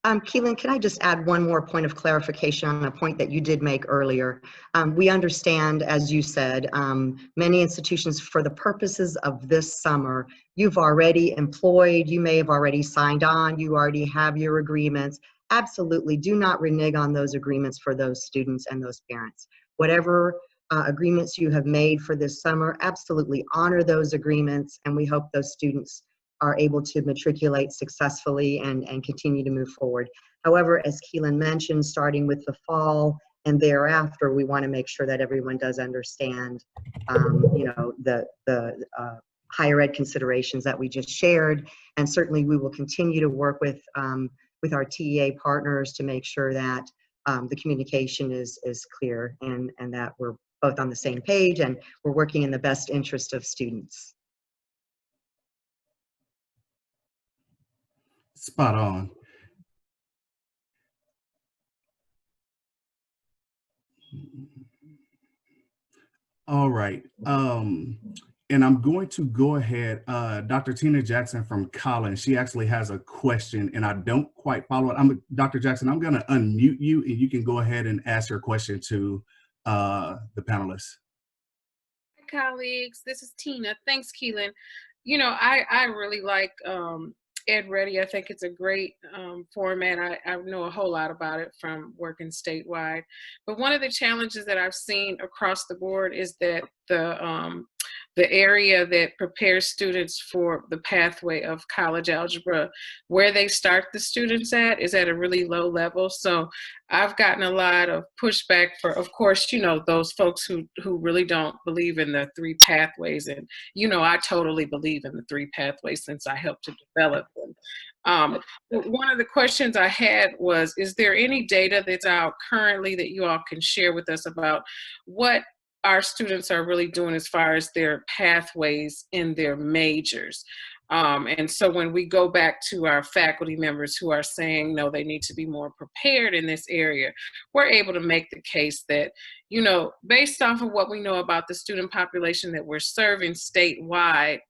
B: Keelan, can I just add one more point of clarification on a point that you did make earlier? We understand, as you said, many institutions, for the purposes of this summer, you've already employed, you may have already signed on, you already have your agreements. Absolutely, do not renege on those agreements for those students and those parents. Whatever agreements you have made for this summer, absolutely honor those agreements, and we hope those students are able to matriculate successfully and continue to move forward. However, as Keelan mentioned, starting with the fall and thereafter, we want to make sure that everyone does understand, you know, the higher ed considerations that we just shared. And certainly we will continue to work with our TEA partners to make sure that the communication is clear and that we're both on the same page and we're working in the best interest of students.
D: Spot on. All right. And I'm going to go ahead. Dr. Tina Jackson from Collins, she actually has a question and I don't quite follow it. Dr. Jackson, I'm going to unmute you and you can go ahead and ask your question to the panelists.
E: Hi, colleagues. This is Tina. Thanks, Keelan. You know, I really like EdReady. I think it's a great format. I know a whole lot about it from working statewide. But one of the challenges that I've seen across the board is that the area that prepares students for the pathway of college algebra, where they start the students at, is at a really low level. So I've gotten a lot of pushback for, of course, you know, those folks who really don't believe in the 3 pathways. And, you know, I totally believe in the 3 pathways since I helped to develop them. One of the questions I had was, is there any data that's out currently that you all can share with us about what our students are really doing as far as their pathways in their majors? And so when we go back to our faculty members who are saying, no, they need to be more prepared in this area, we're able to make the case that, you know, based off of what we know about the student population that we're serving statewide,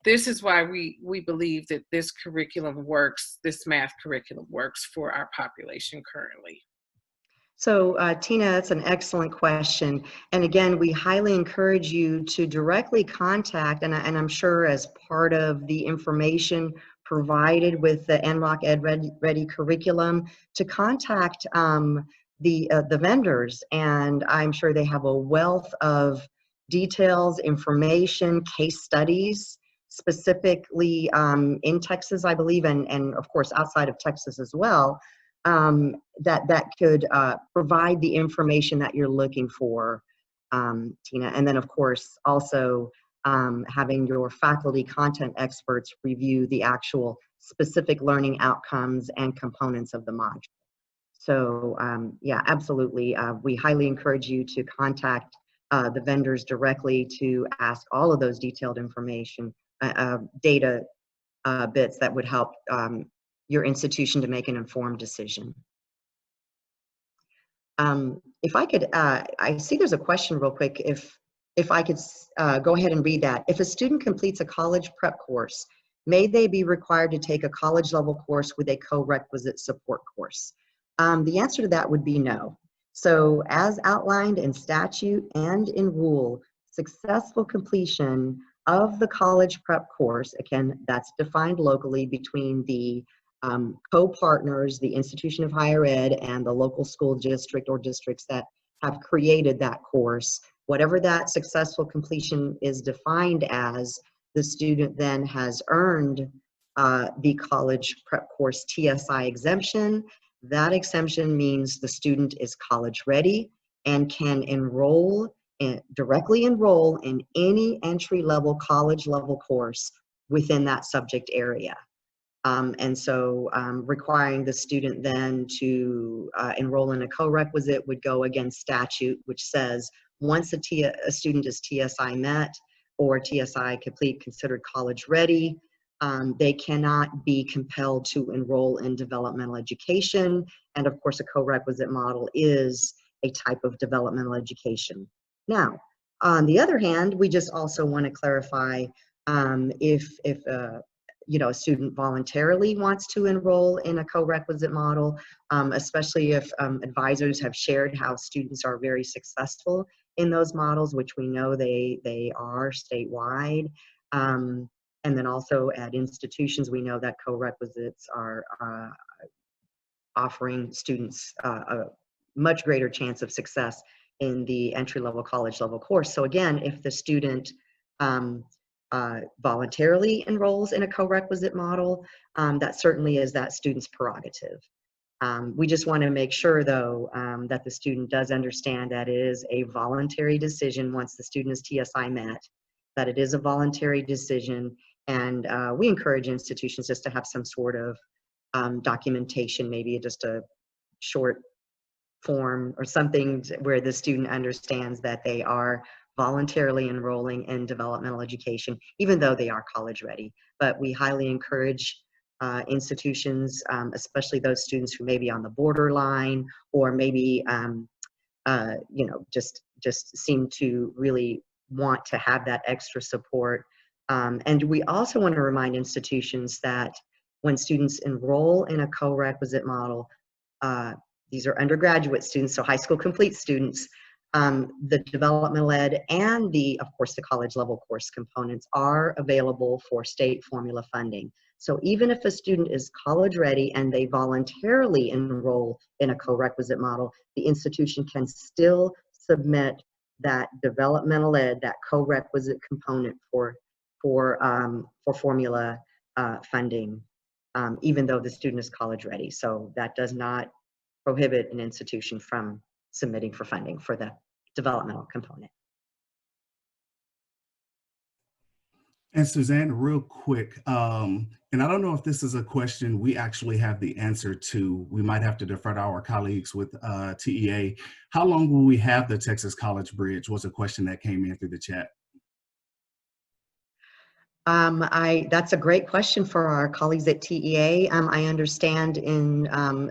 E: this is why we believe that this curriculum works, this math curriculum works for our population currently.
B: So Tina, that's an excellent question. And again, we highly encourage you to directly contact, and I'm sure as part of the information provided with the NROC EdReady curriculum, to contact the vendors. And I'm sure they have a wealth of details, information, case studies, specifically in Texas, I believe, and of course outside of Texas as well, that could provide the information that you're looking for, Tina. And then of course also having your faculty content experts review the actual specific learning outcomes and components of the module. So yeah, absolutely. We highly encourage you to contact the vendors directly to ask all of those detailed information, data bits that would help your institution to make an informed decision. If I could, I see there's a question real quick. If I could go ahead and read that. If a student completes a college prep course, may they be required to take a college level course with a co-requisite support course? The answer to that would be no. So as outlined in statute and in rule, successful completion of the college prep course, again, that's defined locally between the co-partners, the institution of higher ed, and the local school district or districts that have created that course. Whatever that successful completion is defined as, the student then has earned the college prep course TSI exemption. That exemption means the student is college ready and can enroll and directly enroll in any entry-level college level course within that subject area. And so requiring the student then to enroll in a co-requisite would go against statute, which says once a student is TSI met or TSI complete, considered college ready, they cannot be compelled to enroll in developmental education. And of course, a co-requisite model is a type of developmental education. Now, on the other hand, we just also want to clarify if you know, a student voluntarily wants to enroll in a co-requisite model, especially if advisors have shared how students are very successful in those models, which we know they are statewide. And then also at institutions, we know that co-requisites are offering students a much greater chance of success in the entry-level college-level course. So again, if the student voluntarily enrolls in a co-requisite model, that certainly is that student's prerogative. We just want to make sure, though, that the student does understand that it is a voluntary decision once the student is TSI met, that it is a voluntary decision, and we encourage institutions just to have some sort of documentation, maybe just a short form or something where the student understands that they are voluntarily enrolling in developmental education, even though they are college ready. But we highly encourage institutions, especially those students who may be on the borderline or maybe you know, just seem to really want to have that extra support. And we also want to remind institutions that when students enroll in a co-requisite model, these are undergraduate students, so high school complete students, the developmental ed and of course, the college level course components are available for state formula funding. So even if a student is college ready and they voluntarily enroll in a co-requisite model, the institution can still submit that developmental ed, that co-requisite component for formula funding, even though the student is college ready. So that does not prohibit an institution from submitting for funding for the developmental component.
D: And Suzanne, real quick, and I don't know if this is a question we actually have the answer to. We might have to defer to our colleagues with TEA. How long will we have the Texas College Bridge was a question that came in through the chat.
B: That's a great question for our colleagues at TEA. I understand in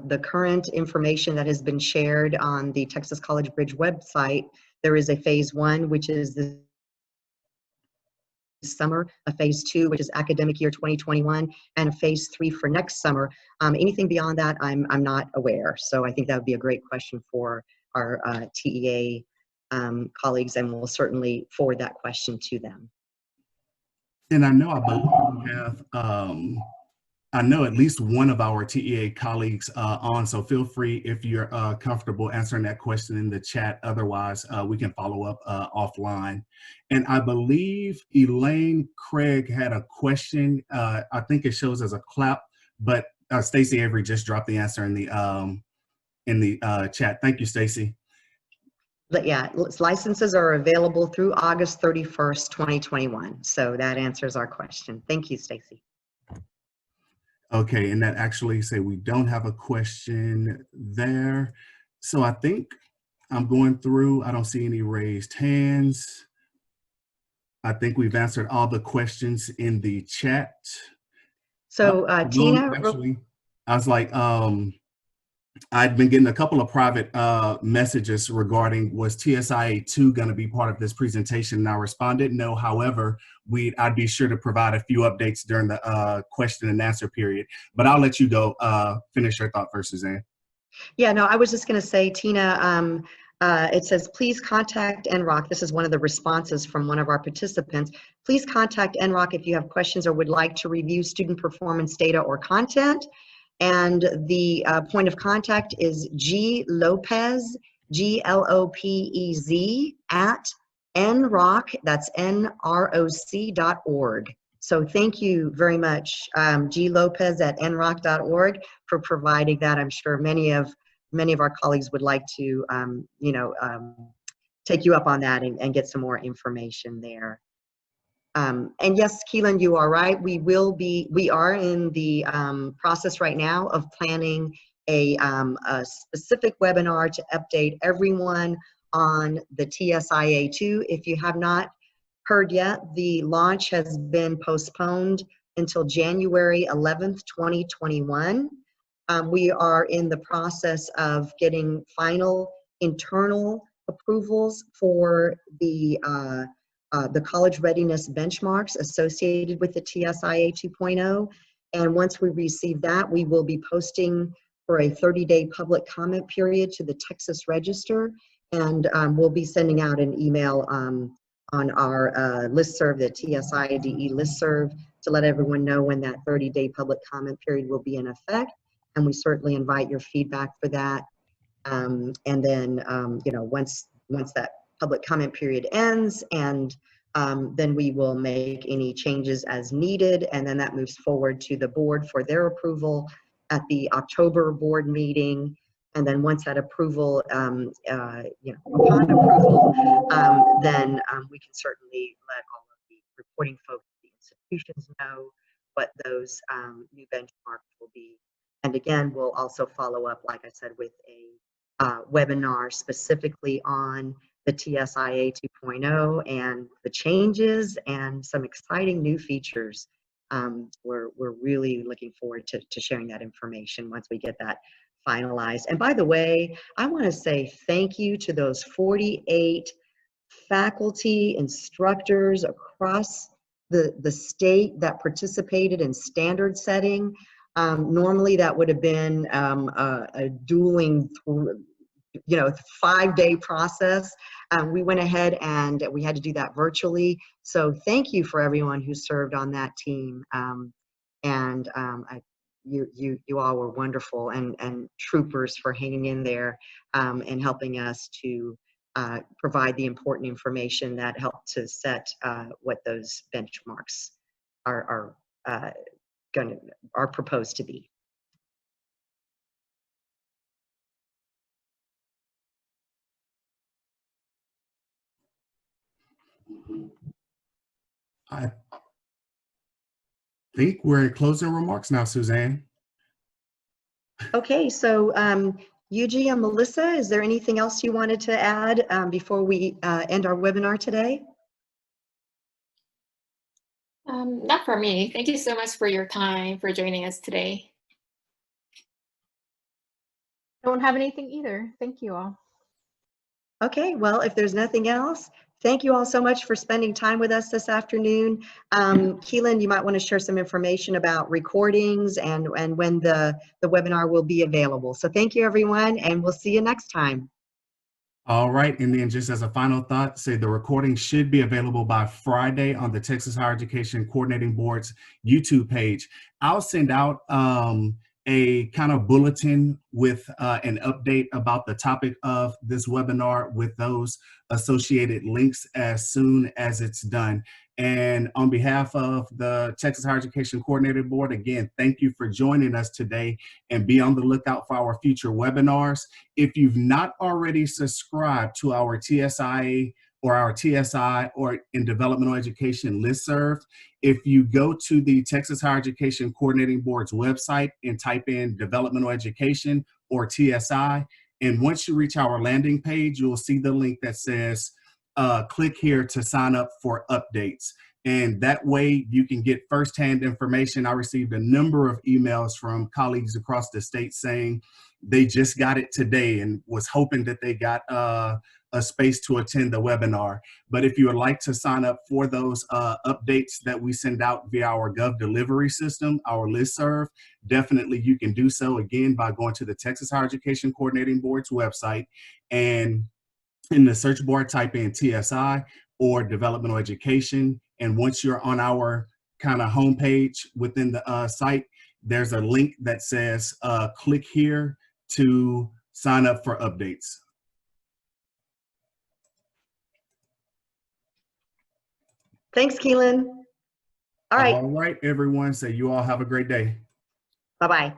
B: the current information that has been shared on the Texas College Bridge website, there is a phase 1, which is the summer, a phase 2, which is academic year 2021, and a phase 3 for next summer. Anything beyond that, I'm not aware. So I think that would be a great question for our TEA colleagues, and we'll certainly forward that question to them.
D: And I know I believe we have, I know at least one of our TEA colleagues on, so feel free if you're comfortable answering that question in the chat. Otherwise, we can follow up offline. And I believe Elaine Craig had a question. I think it shows as a clap, but Stacey Avery just dropped the answer in the chat. Thank you, Stacey.
B: But yeah, licenses are available through August 31st, 2021. So that answers our question. Thank you, Stacey.
D: Okay, and that actually say we don't have a question there. So I think I'm going through, I don't see any raised hands. I think we've answered all the questions in the chat.
B: So Tina,
D: actually, I was like, I'd been getting a couple of private messages regarding, was TSI 2 going to be part of this presentation? And I responded no. However, I'd be sure to provide a few updates during the question and answer period. But I'll let you go finish your thought first, Suzanne.
B: Yeah, no, I was just going to say, Tina, it says, please contact NROC. This is one of the responses from one of our participants. Please contact NROC if you have questions or would like to review student performance data or content. And the point of contact is G Lopez, GLOPEZ at NROC, that's NROC.org. So thank you very much, G Lopez at NROC.org for providing that. I'm sure many of our colleagues would like to, take you up on that and get some more information there. And yes, Keelan, you are right. We are in the process right now of planning a specific webinar to update everyone on the TSIA2. If you have not heard yet, the launch has been postponed until January 11th, 2021. We are in the process of getting final internal approvals for the college readiness benchmarks associated with the TSIA 2.0. And once we receive that, we will be posting for a 30-day public comment period to the Texas Register. And we'll be sending out an email on our listserv, the TSIDE listserv, to let everyone know when that 30-day public comment period will be in effect. And we certainly invite your feedback for that. And then, you know, once that public comment period ends, and then we will make any changes as needed, and then that moves forward to the board for their approval at the October board meeting. And then once that approval, you know, upon approval, then we can certainly let all of the reporting folks, the institutions know what those new benchmarks will be. And again, we'll also follow up, like I said, with a webinar specifically on the TSIA 2.0 and the changes and some exciting new features. We're really looking forward to sharing that information once we get that finalized. And by the way, I want to say thank you to those 48 faculty, instructors across the state that participated in standard setting. Normally that would have been a dueling, you know, 5-day process. We went ahead and we had to do that virtually. So thank you for everyone who served on that team. You all were wonderful and troopers for hanging in there and helping us to provide the important information that helped to set what those benchmarks are proposed to be.
D: I think we're in closing remarks now, Suzanne.
B: Okay, so Yuji and Melissa, is there anything else you wanted to add before we end our webinar today?
A: Not for me. Thank you so much for your time, for joining us today.
C: Don't have anything either. Thank you all.
B: Okay, well, if there's nothing else, thank you all so much for spending time with us this afternoon. Keelan, you might want to share some information about recordings and when the webinar will be available. So thank you, everyone, and we'll see you next time.
D: All right, and then just as a final thought, say the recording should be available by Friday on the Texas Higher Education Coordinating Board's YouTube page. I'll send out a kind of bulletin with an update about the topic of this webinar with those associated links as soon as it's done. And on behalf of the Texas Higher Education Coordinating Board, again, thank you for joining us today, and be on the lookout for our future webinars. If you've not already subscribed to our TSI or in developmental education listserv, if you go to the Texas Higher Education Coordinating Board's website and type in developmental education or TSI, and once you reach our landing page, you'll see the link that says click here to sign up for updates. And that way you can get firsthand information. I received a number of emails from colleagues across the state saying they just got it today and was hoping that they got a space to attend the webinar. But if you would like to sign up for those updates that we send out via our Gov delivery system, our listserv, definitely you can do so, again, by going to the Texas Higher Education Coordinating Board's website, and in the search bar type in TSI or developmental education. And once you're on our kind of homepage within the site, there's a link that says click here to sign up for updates.
B: Thanks, Keelan. All right.
D: All right, everyone. So you all have a great day.
B: Bye-bye.